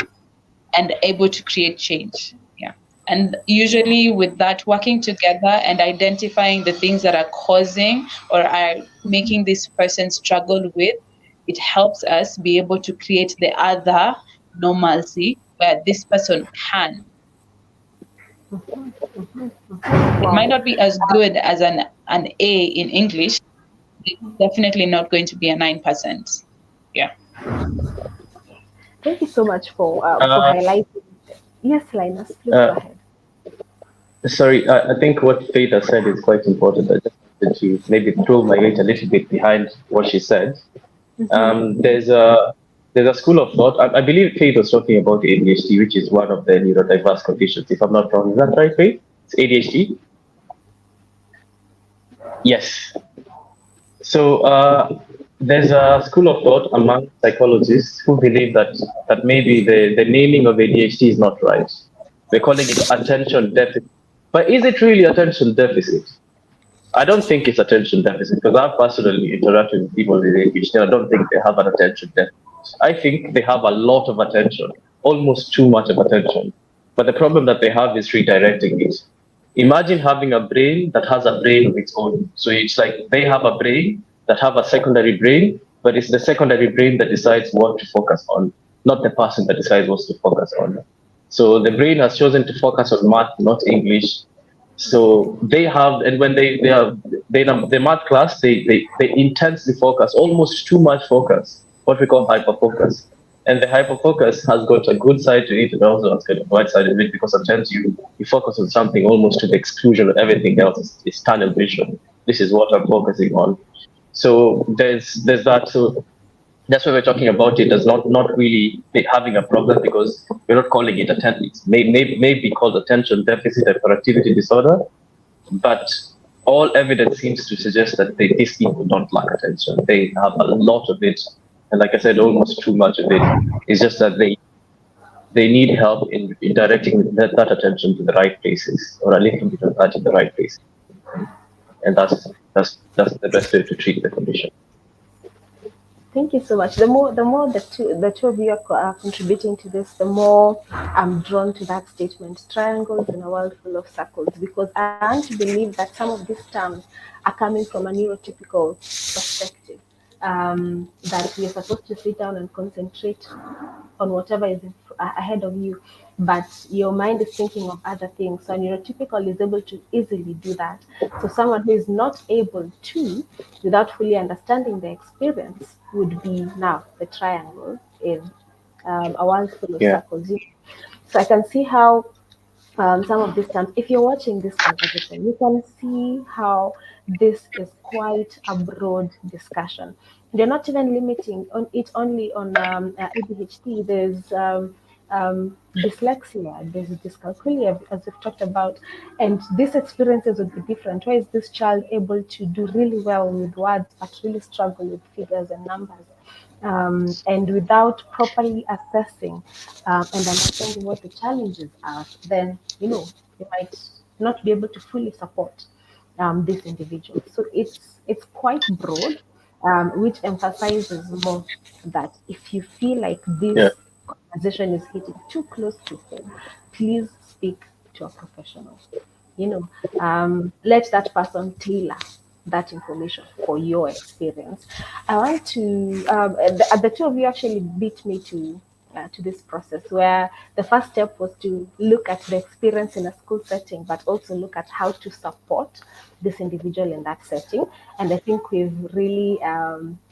D: and able to create change. Yeah. And usually with that, working together and identifying the things that are causing or are making this person struggle with, it helps us be able to create the other normalcy where this person can. It might
A: Wow.
D: not be as good as an A in English. It's definitely not going to be a 9%. Yeah.
A: Thank you so much for
C: Uh,
A: highlighting. Yes, Linus, please go
C: uh,
A: ahead.
C: Sorry, I think what Faith has said is quite important. I just wanted to maybe throw my weight a little bit behind what she said. There's a school of thought. I believe Faith was talking about ADHD, which is one of the neurodiverse conditions. If I'm not wrong, is that right, Faith? It's ADHD. Yes. So there's a school of thought among psychologists who believe that maybe the naming of ADHD is not right. We're calling it attention deficit. But is it really attention deficit? I don't think it's attention deficit because I've personally interacted with people with ADHD. I don't think they have an attention deficit. I think they have a lot of attention, almost too much of attention. But the problem that they have is redirecting it. Imagine having a brain that has a brain of its own. So it's like they have a brain that have a secondary brain, but it's the secondary brain that decides what to focus on, not the person that decides what to focus on. So the brain has chosen to focus on math, not English. So they have, and when they the math class, they intensely focus, almost too much focus, what we call hyper focus. And the hyper focus has got a good side to it and also has got a bad side to it, because sometimes you focus on something almost to the exclusion of everything else. It's tunnel vision. This is what I'm focusing on. So there's that. So that's why we're talking about it as not really having a problem, because we're not calling it attention. It may be called attention deficit hyperactivity disorder, but all evidence seems to suggest that these people don't lack attention. They have a lot of it, and like I said, almost too much of it. It's just that they need help in directing that attention to the right places, or a little bit of that in the right places, and that's the best way to treat the condition.
A: Thank you so much. The more the two of you are contributing to this, the more I'm drawn to that statement: triangles in a world full of circles. Because I want to believe that some of these terms are coming from a neurotypical perspective. That we are supposed to sit down and concentrate on whatever is ahead of you, but your mind is thinking of other things. So a neurotypical is able to easily do that. So someone who is not able to, without fully understanding the experience, would be now the triangle in a world full of
C: Yeah.
A: circles. So I can see how some of these terms, if you're watching this conversation, you can see how this is quite a broad discussion. They're not even limiting on it only on ADHD. There's dyslexia, there's dyscalculia, as we've talked about, and these experiences would be different. Why is this child able to do really well with words but really struggle with figures and numbers? And without properly assessing and understanding what the challenges are, then you might not be able to fully support this individual. So it's quite broad, which emphasizes more that if you feel like
C: Yeah.
A: this conversation is hitting too close to home, please speak to a professional. Let that person tailor that information for your experience. I want to, the two of you actually beat me to this process, where the first step was to look at the experience in a school setting, but also look at how to support this individual in that setting. And I think we've really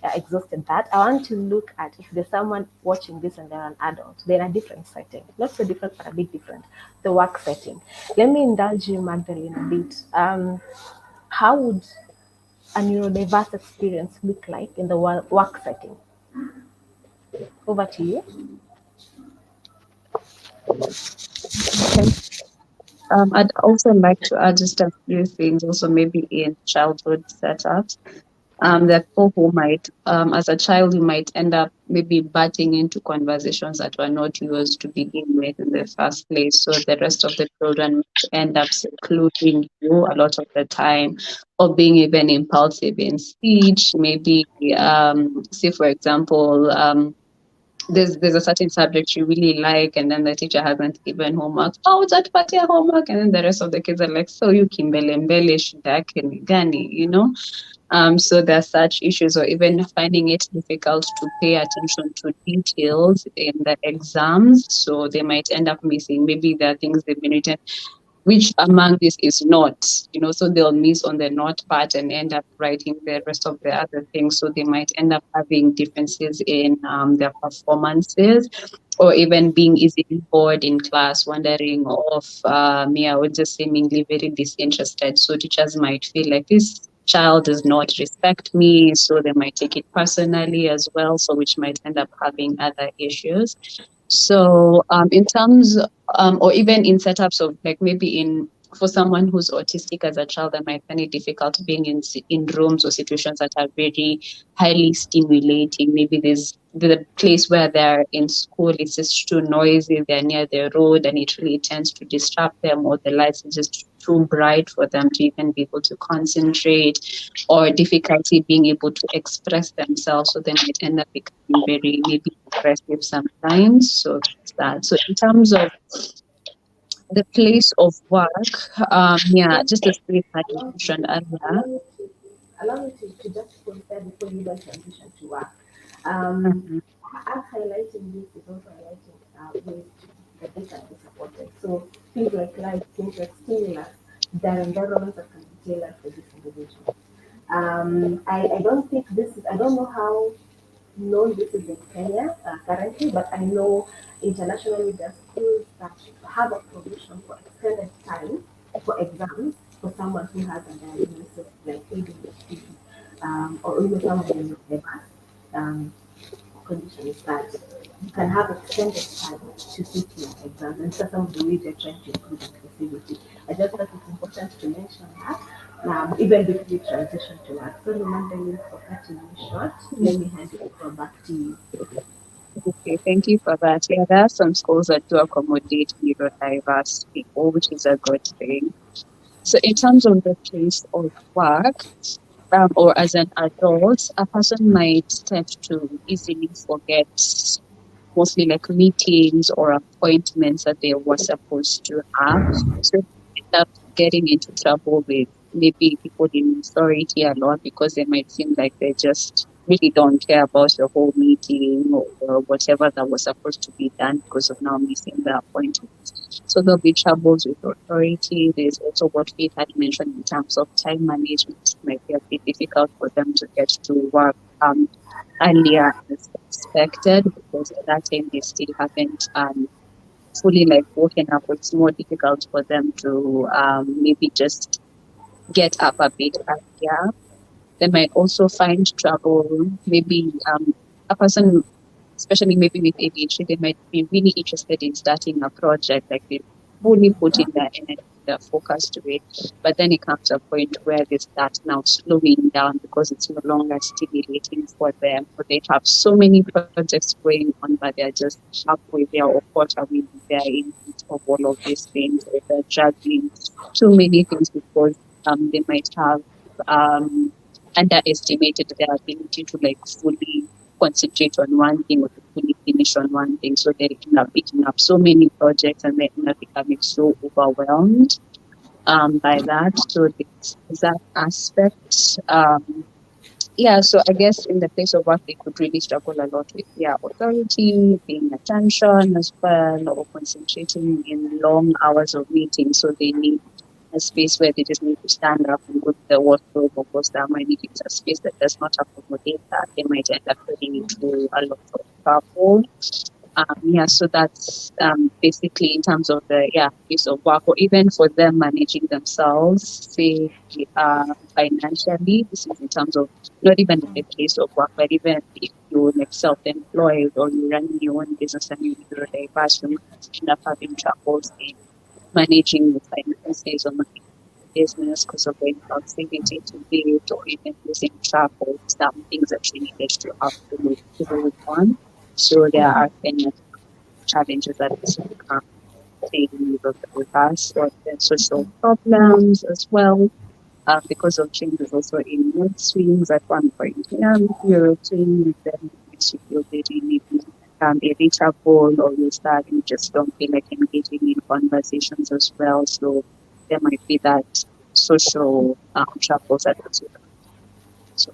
A: exhausted that. I want to look at if there's someone watching this and they're an adult, they're in a different setting, not so different, but a bit different, the work setting. Let me indulge you, Magdalene, a bit. How would a neurodiverse experience look like in the work setting? Over to you.
B: Okay. I'd also like to add just a few things, also maybe in childhood setups. There are people who might, as a child, you might end up maybe butting into conversations that were not yours to begin with in the first place. So the rest of the children might end up secluding you a lot of the time, or being even impulsive in speech. Maybe, say, for example, there's a certain subject you really like, and then the teacher hasn't given homework. Oh, that part your homework, and then the rest of the kids are like, so you kimbelembele shida yake ni gani, So there are such issues, or even finding it difficult to pay attention to details in the exams. So they might end up missing. Maybe there are things they've been written, which among this is not, so they'll miss on the not part and end up writing the rest of the other things. So they might end up having differences in their performances, or even being easily bored in class, wandering off, or just seemingly very disinterested. So teachers might feel like this child does not respect me, so they might take it personally as well, so which might end up having other issues. So in terms, or even in setups of like maybe for someone who's autistic as a child, that might find it difficult being in rooms or situations that are very highly stimulating. Maybe there's the place where they're in school, it's just too noisy, they're near the road, and it really tends to disrupt them, or the lights are just too bright for them to even be able to concentrate, or difficulty being able to express themselves. So they might end up becoming very maybe aggressive sometimes. So that's that. So in terms of the place of work, yeah,
A: Let,
B: just as we had
A: allow,
B: mentioned earlier.
A: allow me to just confirm before you even transition to work. Um,
B: Mhm.
A: as highlighting this is also highlighting ways that they can be supported. So things like life, things like stimulus, their environments that can be tailored for this individual. I don't think this is, I don't know how known this is in Kenya currently, but I know internationally there are schools that have a provision for extended time for exams for someone who has a diagnosis like ADHD or even someone with neurodiverse um, condition is that you can have extended time to sit your exams, and so some of the ways you're trying to improve accessibility. I just thought it's important to mention that, even before we transition to work. So, Mandalin, for cutting you short, let me hand it over back to you.
B: Okay, thank you for that. Yeah, there are some schools that do accommodate neurodiverse people, which is a good thing. So, in terms of the place of work, or as an adult, a person might tend to easily forget mostly like meetings or appointments that they were supposed to have. So they end up getting into trouble with maybe people in authority a lot because they might seem like they just really don't care about the whole meeting or whatever that was supposed to be done because of now missing the appointment. So there'll be troubles with authority. There's also what Faith had mentioned in terms of time management. It might be a bit difficult for them to get to work earlier as expected because at that time they still haven't fully like woken up. It's more difficult for them to maybe just get up a bit earlier. They might also find trouble. Maybe a person, especially maybe with ADHD, they might be really interested in starting a project, like they fully put in their energy, their focus to it. But then it comes to a point where they start now slowing down because it's no longer stimulating for them. Or they have so many projects going on, but they're just halfway there or quarterly there in of all of these things. Or they're juggling too many things because they might have um, underestimated their ability to like fully concentrate on one thing or to fully finish on one thing. So they end up picking up so many projects and they end up becoming so overwhelmed by that. So there's that aspect. Yeah, so I guess in the place of work, they could really struggle a lot with authority, paying attention as well, or concentrating in long hours of meetings. So they need a space where they just need to stand up and go to the wardrobe or go down. If it's a space that does not accommodate that, they might end up getting into a lot of trouble. Yeah, so that's basically in terms of the piece of work, or even for them managing themselves, say financially. This is in terms of not even in the place of work, but even if you're like self-employed or you're running your own business and you're diverse, you might end up having troubles in managing the finances or managing the business because of the proximity to it, or even losing track of some things that you needed to have to do with one. So there are many challenges that this become taking with us, or the social problems as well, because of changes also in mood swings at one point. Yeah, you're routine, then makes you feel very maybe irritable, or you just don't feel like engaging in conversations as well. So there might be that social troubles that also so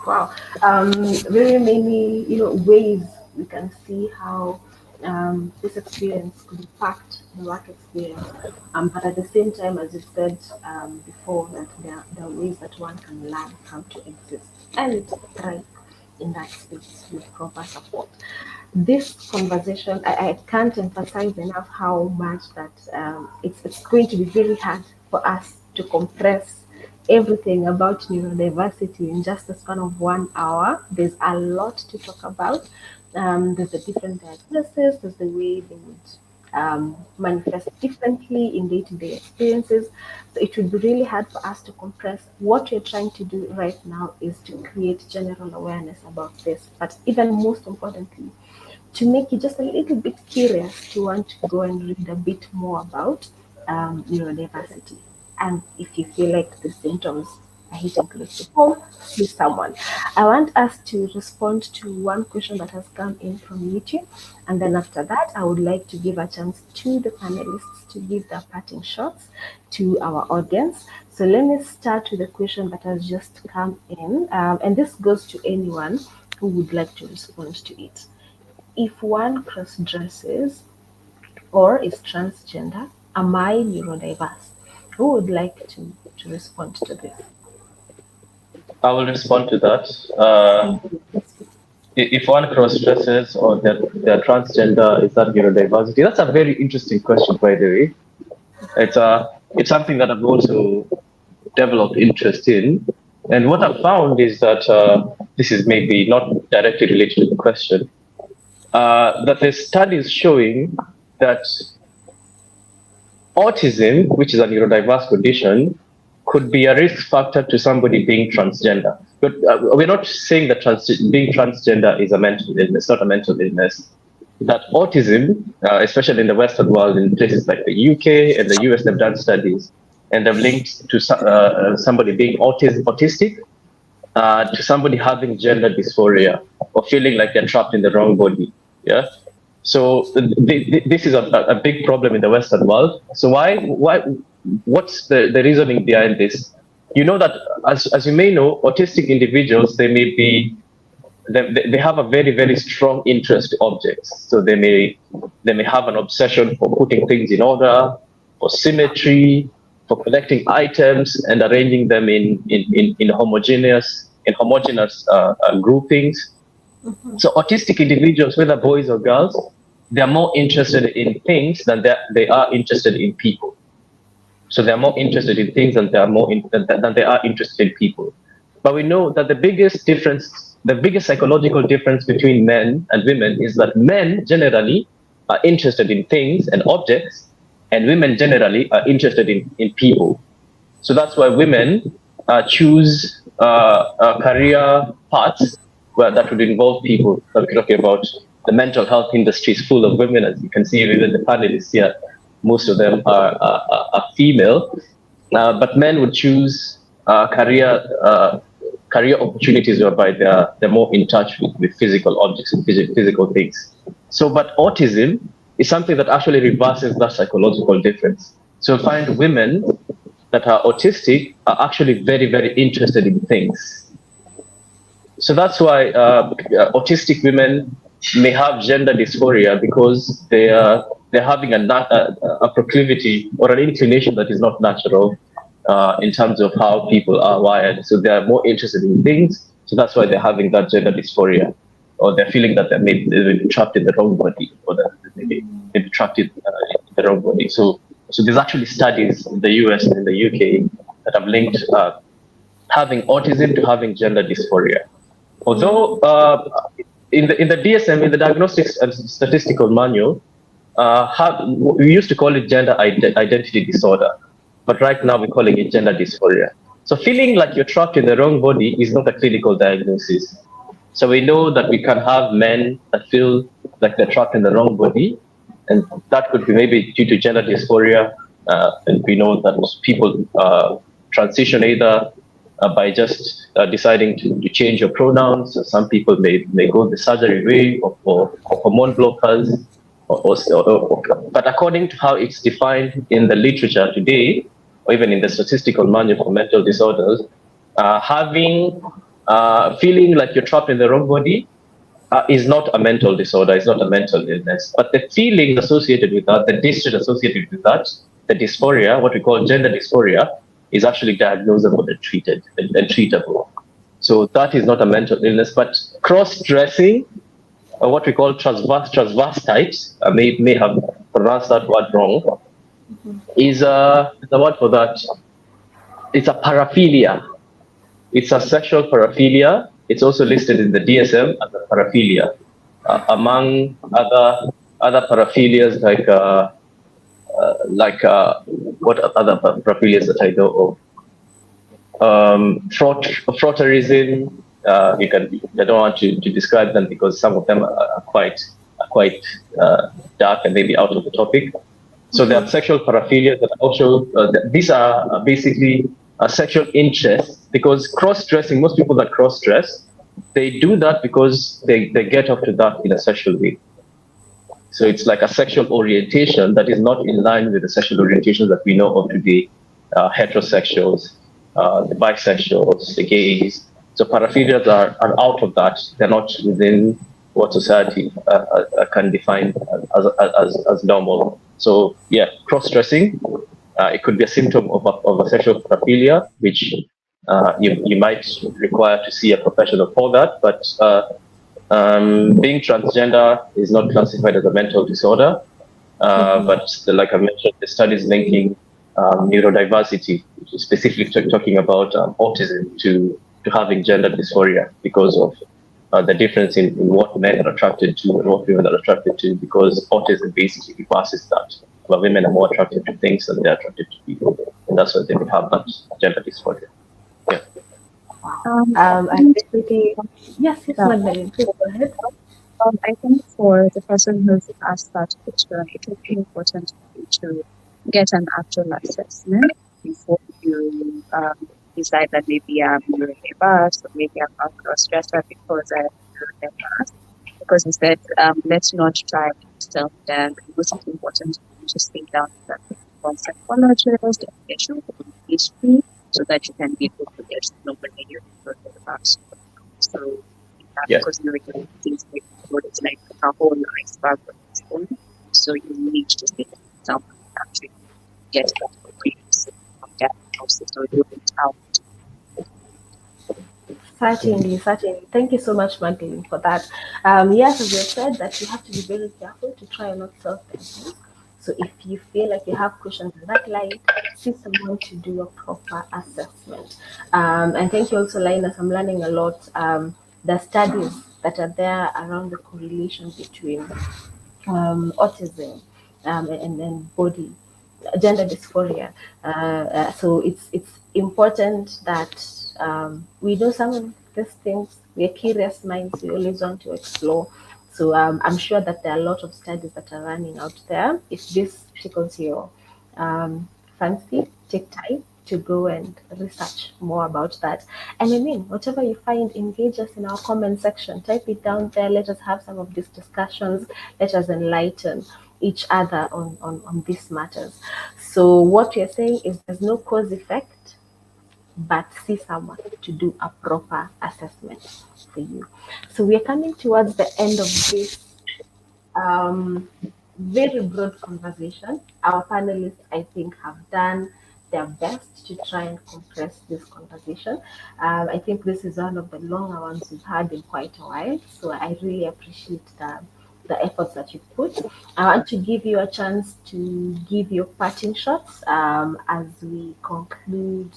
A: Wow. Very many, ways we can see how this experience could impact the work experience. But at the same time, as you said before, that there are ways that one can learn how to exist and thrive in that space with proper support. This conversation, I can't emphasize enough how much that it's going to be very hard for us to compress everything about neurodiversity in just the span of 1 hour. There's a lot to talk about. There's the different diagnoses, there's the way they would manifest differently in day-to-day experiences. So it would be really hard for us to compress. What we're trying to do right now is to create general awareness about this, but even most importantly, to make you just a little bit curious to want to go and read a bit more about neurodiversity. And if you feel like the symptoms I hate inclusive. Oh, please, someone. I want us to respond to one question that has come in from YouTube. And then after that, I would like to give a chance to the panelists to give their parting shots to our audience. So let me start with the question that has just come in. And this goes to anyone who would like to respond to it. If one cross dresses or is transgender, am I neurodiverse? Who would like to respond to this?
C: I will respond to that. If one cross dresses or they're transgender, is that neurodiversity? That's a very interesting question, by the way. It's something that I've also developed interest in. And what I've found is that this is maybe not directly related to the question, that there's studies showing that autism, which is a neurodiverse condition, could be a risk factor to somebody being transgender. But we're not saying that being transgender is a mental illness, not a mental illness. That autism, especially in the Western world, in places like the UK and the US, they've done studies and they've linked to somebody being autistic to somebody having gender dysphoria or feeling like they're trapped in the wrong body. Yeah. So this is a big problem in the Western world. So what's the reasoning behind this? You know that, as you may know, autistic individuals, they have a very, very strong interest in objects. So they may have an obsession for putting things in order, for symmetry, for collecting items and arranging them in homogeneous groupings. Mm-hmm. So autistic individuals, whether boys or girls, they are more interested in things than they are interested in people. So they are more interested in things than they are interested in people. But we know that the biggest psychological difference between men and women is that men generally are interested in things and objects, and women generally are interested in people. So that's why women choose career paths that would involve people. So we're talking about the mental health industry is full of women, as you can see, even the panelists here, most of them are female. But men would choose career opportunities whereby they're more in touch with physical objects and physical things. So, but autism is something that actually reverses that psychological difference. So you find women that are autistic are actually very, very interested in things. So that's why autistic women may have gender dysphoria, because they're having a proclivity or an inclination that is not natural in terms of how people are wired. So they're more interested in things. So that's why they're having that gender dysphoria, or they're feeling that they're maybe trapped in the wrong body, or that maybe trapped in the wrong body. So there's actually studies in the US and in the UK that have linked having autism to having gender dysphoria. Although in the DSM, in the Diagnostics and Statistical Manual, we used to call it gender identity disorder, but right now we're calling it gender dysphoria. So feeling like you're trapped in the wrong body is not a clinical diagnosis. So we know that we can have men that feel like they're trapped in the wrong body, and that could be maybe due to gender dysphoria. And we know that people transition either by just deciding to change your pronouns. So some people may go the surgery way, or hormone blockers, but according to how it's defined in the literature today, or even in the statistical manual for mental disorders, feeling like you're trapped in the wrong body is not a mental disorder, it's not a mental illness. But the feelings associated with that, the distress associated with that, the dysphoria, what we call gender dysphoria, is actually diagnosable and treatable. So that is not a mental illness. But cross-dressing, or what we call transvestites, I may have pronounced that word wrong, is the word for that. It's a paraphilia. It's a sexual paraphilia. It's also listed in the DSM as a paraphilia, among other paraphilias what other paraphilias that I know of. Frotterism. I don't want to describe them because some of them are quite dark and maybe out of the topic. So there are sexual paraphilias that also these are basically sexual interest, because cross-dressing, most people that cross-dress, they do that because they get up to that in a sexual way. So it's like a sexual orientation that is not in line with the sexual orientations that we know of today, heterosexuals, the bisexuals, the gays. So paraphilias are out of that. They're not within what society can define as normal. So yeah, cross-dressing, it could be a symptom of a sexual paraphilia, which you might require to see a professional for that. But being transgender is not classified as a mental disorder, but like I mentioned, the studies linking neurodiversity, which is specifically talking about autism, to having gender dysphoria because of the difference in what men are attracted to and what women are attracted to, because autism basically passes that. But women are more attracted to things than they're attracted to people, and that's why they would have that gender dysphoria. Yeah.
A: I basically, yes, Magdalene, please go ahead.
B: I think for the person who's asked that question, it would be important to get an actual assessment before you decide that maybe I'm neurodiverse or maybe I'm not cross-dresser because I'm neurodiverse. Because instead, let's not try to tell them. The most important is to sit down with a psychologist and get your own history so that you can be able to get to know whether you're neurodiverse. So,
C: Yes.
B: because neurodiversity is like a whole iceberg of its own. So you need to sit down and actually get that comprehensive diagnosis or rule it out.
A: Certainly, certainly. Thank you so much, Magdalene, for that. Yes, as you said, that you have to be very careful to try and not self-diagnose. So if you feel like you have questions in that light, see someone to do a proper assessment. And thank you also, Linus. I'm learning a lot. The studies that are there around the correlation between autism and body gender dysphoria. So it's important that we know some of these things. We're curious minds. We always want to explore. So I'm sure that there are a lot of studies that are running out there. If this tickles your fancy, take time to go and research more about that. And I mean, whatever you find, engage us in our comment section. Type it down there. Let us have some of these discussions. Let us enlighten each other on these matters. So what you're saying is there's no cause effect, but see someone to do a proper assessment for you. So we're coming towards the end of this very broad conversation. Our panelists, I think, have done their best to try and compress this conversation. I think this is one of the longer ones we've had in quite a while. So I really appreciate the efforts that you put. I want to give you a chance to give your parting shots as we conclude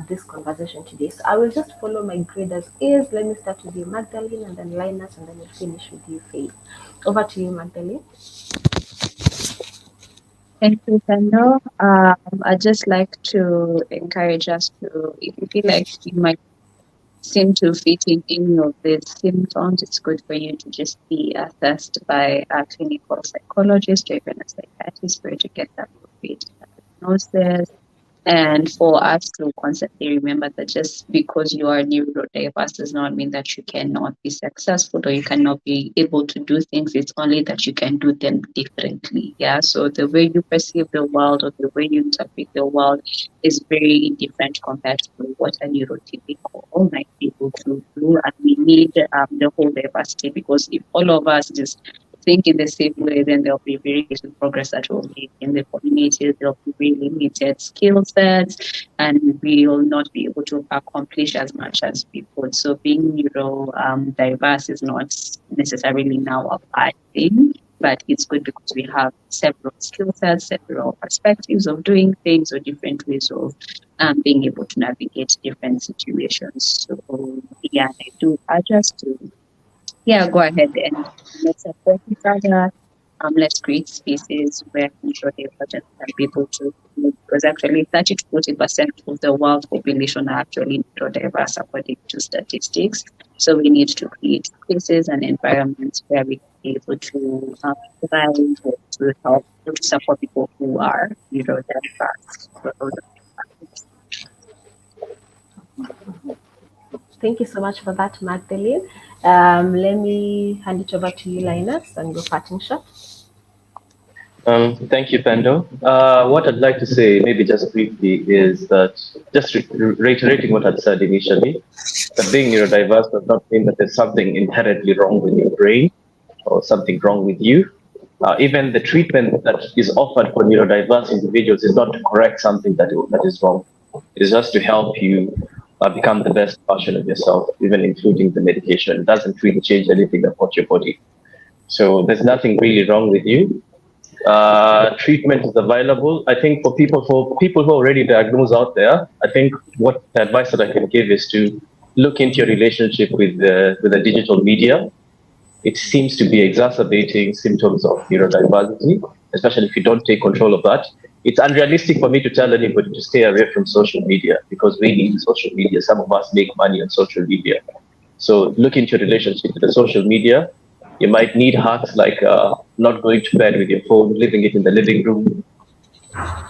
A: this conversation today. So I will just follow my grid as is. Let me start with you, Magdalene, and then Linus, and then we'll finish with you, Faith. Over to you, Magdalene.
B: Thank you, Fendo. I'd just like to encourage us to, if you feel like you might seem to fit in any of these symptoms, it's good for you to just be assessed by a clinical psychologist or even a psychiatrist for you to get that appropriate diagnosis. And for us to constantly remember that just because you are neurodiverse does not mean that you cannot be successful or you cannot be able to do things. It's only that you can do them differently. Yeah. So the way you perceive the world or the way you interpret the world is very different compared to what a neurotypical might be able to do. And we need the whole diversity, because if all of us just think in the same way, then there'll be very little progress that will be in the community. There'll be really limited skill sets, and we will not be able to accomplish as much as we could. So being diverse is not necessarily now a bad thing, but it's good because we have several skill sets, several perspectives of doing things, or different ways of being able to navigate different situations. So yeah, I do urge to go ahead and let's support each other. Let's create spaces where neurodivergent can be able to live, because actually 30 to 40% of the world population are actually neurodiverse according to statistics. So we need to create spaces and environments where we can be able to provide or to help to support people who are neurodiverse.
A: Thank you so much for that, Magdalene. Let me hand it over to you, Linus, and your parting shot.
C: Thank you, Pendo. What I'd like to say, maybe just briefly, is that just reiterating what I'd said initially, that being neurodiverse does not mean that there's something inherently wrong with your brain or something wrong with you. Even the treatment that is offered for neurodiverse individuals is not to correct something that is wrong. It's just to help you become the best version of yourself, even including the medication. It doesn't really change anything about your body. So there's nothing really wrong with you. Treatment is available. I think for people who are already diagnosed out there, I think what the advice that I can give is to look into your relationship with the digital media. It seems to be exacerbating symptoms of neurodiversity, especially if you don't take control of that. It's unrealistic for me to tell anybody to stay away from social media because we need social media. Some of us make money on social media. So look into your relationship with the social media. You might need hacks like not going to bed with your phone, leaving it in the living room,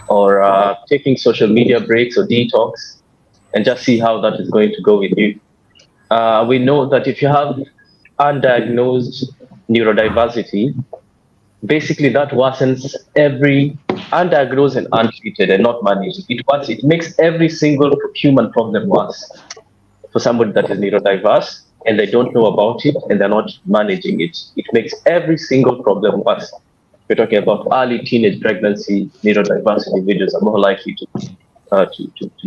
C: or taking social media breaks or detox, and just see how that is going to go with you. We know that if you have undiagnosed neurodiversity, basically that worsens every undiagnosed and untreated and not managed. It makes every single human problem worse for somebody that is neurodiverse and they don't know about it and they're not managing it. It makes every single problem worse. We're talking about early teenage pregnancy. Neurodiverse individuals are more likely to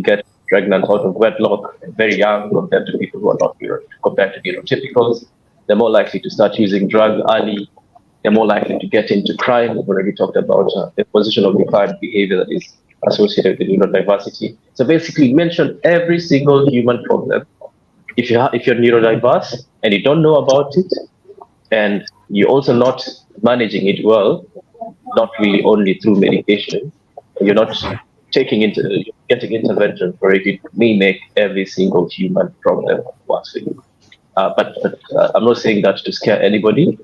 C: get pregnant out of wedlock very young compared to people who are not compared to neurotypicals. They're more likely to start using drugs early. They're more likely to get into crime. We've already talked about the positional defined behavior that is associated with neurodiversity. So basically, mention every single human problem. If you're neurodiverse and you don't know about it, and you're also not managing it well, not really only through medication, you're not getting intervention for it, it may make every single human problem worse for you. But I'm not saying that to scare anybody.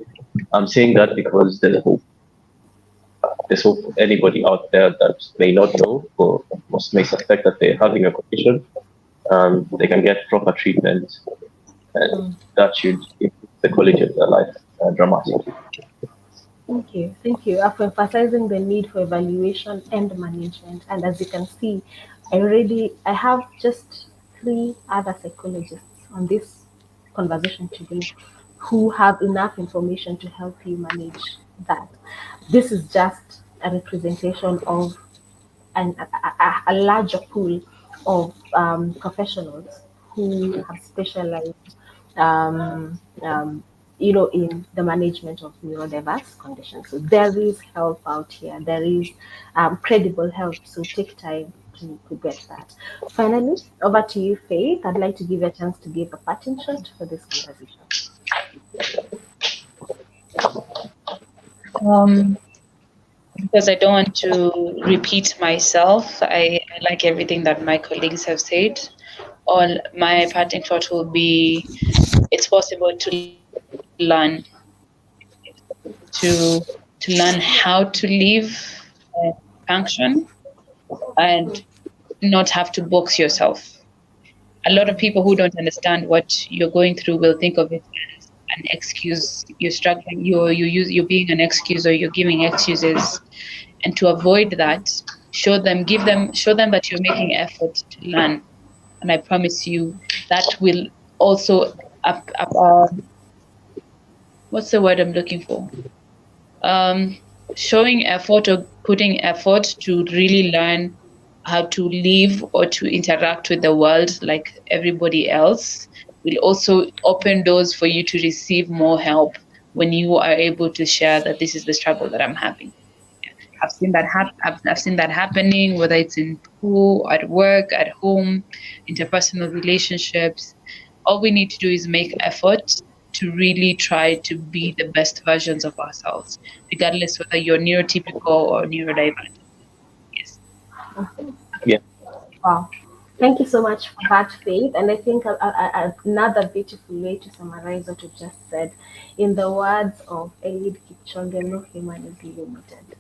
C: I'm saying that because there's hope. There's hope for anybody out there that may not know or may suspect that they're having a condition. They can get proper treatment, and that should improve the quality of their life dramatically.
A: Thank you. Thank you for emphasizing the need for evaluation and management. And as you can see, I have just three other psychologists on this conversation today who have enough information to help you manage that. This is just a representation of a larger pool of professionals who have specialized um, um, in the management of neurodiverse conditions. So there is help out here. There is credible help. So take time to get that. Finally, over to you, Faith. I'd like to give you a chance to give a parting shot for this conversation.
D: Um, because I don't want to repeat myself, I like everything that my colleagues have said. All my parting thought will be it's possible to learn to learn how to live and function and not have to box yourself. A lot of people who don't understand what you're going through will think of it as an excuse. You're struggling, you're being an excuse or you're giving excuses. And to avoid that, show them that you're making effort to learn. And I promise you that will also what's the word I'm looking for? Um, Showing effort or putting effort to really learn how to live or to interact with the world like everybody else will also open doors for you to receive more help when you are able to share that this is the struggle that I'm having. I've seen that happening, whether it's in school, at work, at home, interpersonal relationships. All we need to do is make effort to really try to be the best versions of ourselves, regardless whether you're neurotypical or neurodivergent. Yes.
C: Yeah.
A: Wow. Thank you so much for that, Faith. And I think another beautiful way to summarize what you just said, in the words of Eliud Kipchoge, no human is limited.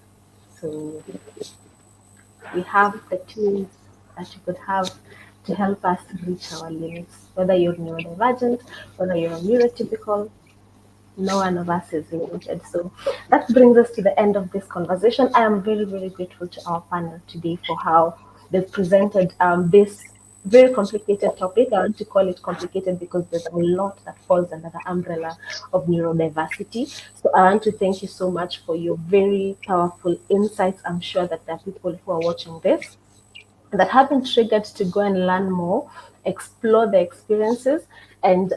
A: So we have the tools that you could have to help us reach our limits. Whether you're neurodivergent, whether you're neurotypical, no one of us is limited. So that brings us to the end of this conversation. I am very, very grateful to our panel today for how they've presented this very complicated topic. I want to call it complicated because there's a lot that falls under the umbrella of neurodiversity. So I want to thank you so much for your very powerful insights. I'm sure that there are people who are watching this that have been triggered to go and learn more, explore the experiences, and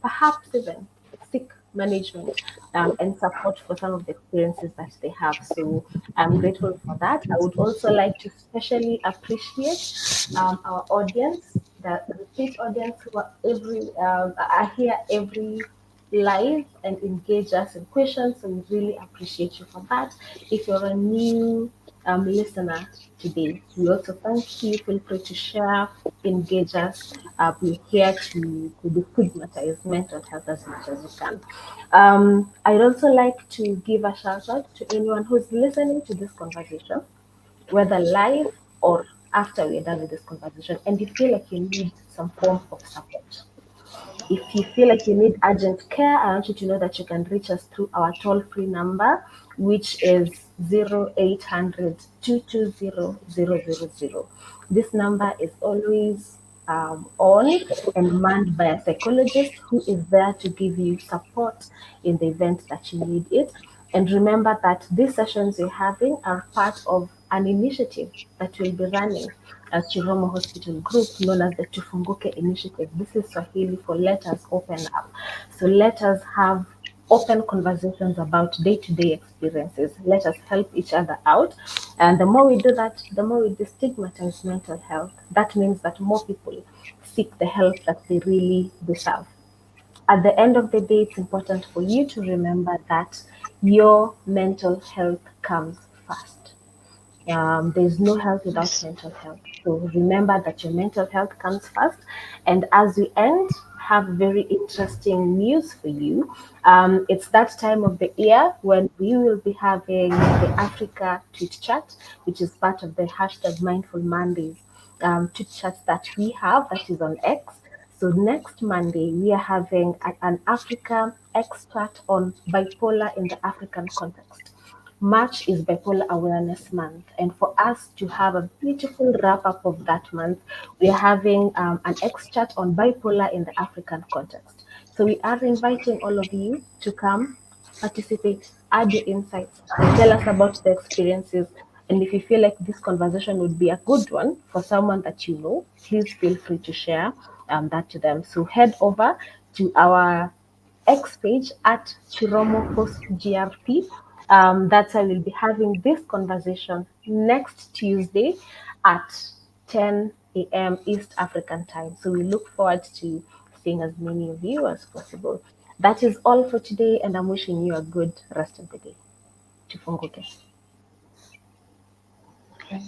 A: perhaps even seek management and support for some of the experiences that they have. So I'm grateful for that. I would also like to especially appreciate our audience, the repeat audience who are here every live and engage us in questions. So we really appreciate you for that. If you're a new listener today, we also thank you. Feel free to share, engage us. We're here to destigmatize mental health as much as we can. I'd also like to give a shout out to anyone who's listening to this conversation, whether live or after we're done with this conversation, and you feel like you need some form of support. If you feel like you need urgent care, I want you to know that you can reach us through our toll free number, which is 0800 220 000. This number is always on and manned by a psychologist who is there to give you support in the event that you need it. And remember that these sessions we're having are part of an initiative that we'll be running as Chiromo Hospital Group, known as the Tufunguke Initiative. This is Swahili for Let Us Open Up. So let us have open conversations about day-to-day experiences. Let us help each other out. And the more we do that, the more we destigmatize mental health. That means that more people seek the help that they really deserve. At the end of the day, it's important for you to remember that your mental health comes first. There's no health without
D: Yes.
A: mental health. So remember that your mental health comes first. And as we end, have very interesting news for you. It's that time of the year when we will be having the Africa Tweet Chat, which is part of the hashtag Mindful Mondays tweet chat that we have, that is on X. So next Monday, we are having an Africa expert on bipolar in the African context. March is Bipolar Awareness Month, and for us to have a beautiful wrap up of that month, we are having an extract on bipolar in the African context. So we are inviting all of you to come, participate, add your insights, tell us about the experiences, and if you feel like this conversation would be a good one for someone that you know, please feel free to share that to them. So head over to our X page at Chiromo Post GRP. That's how we'll be having this conversation next Tuesday at 10 a.m. East African time. So we look forward to seeing as many of you as possible. That is all for today, and I'm wishing you a good rest of the day. Tufunguke.
D: Okay.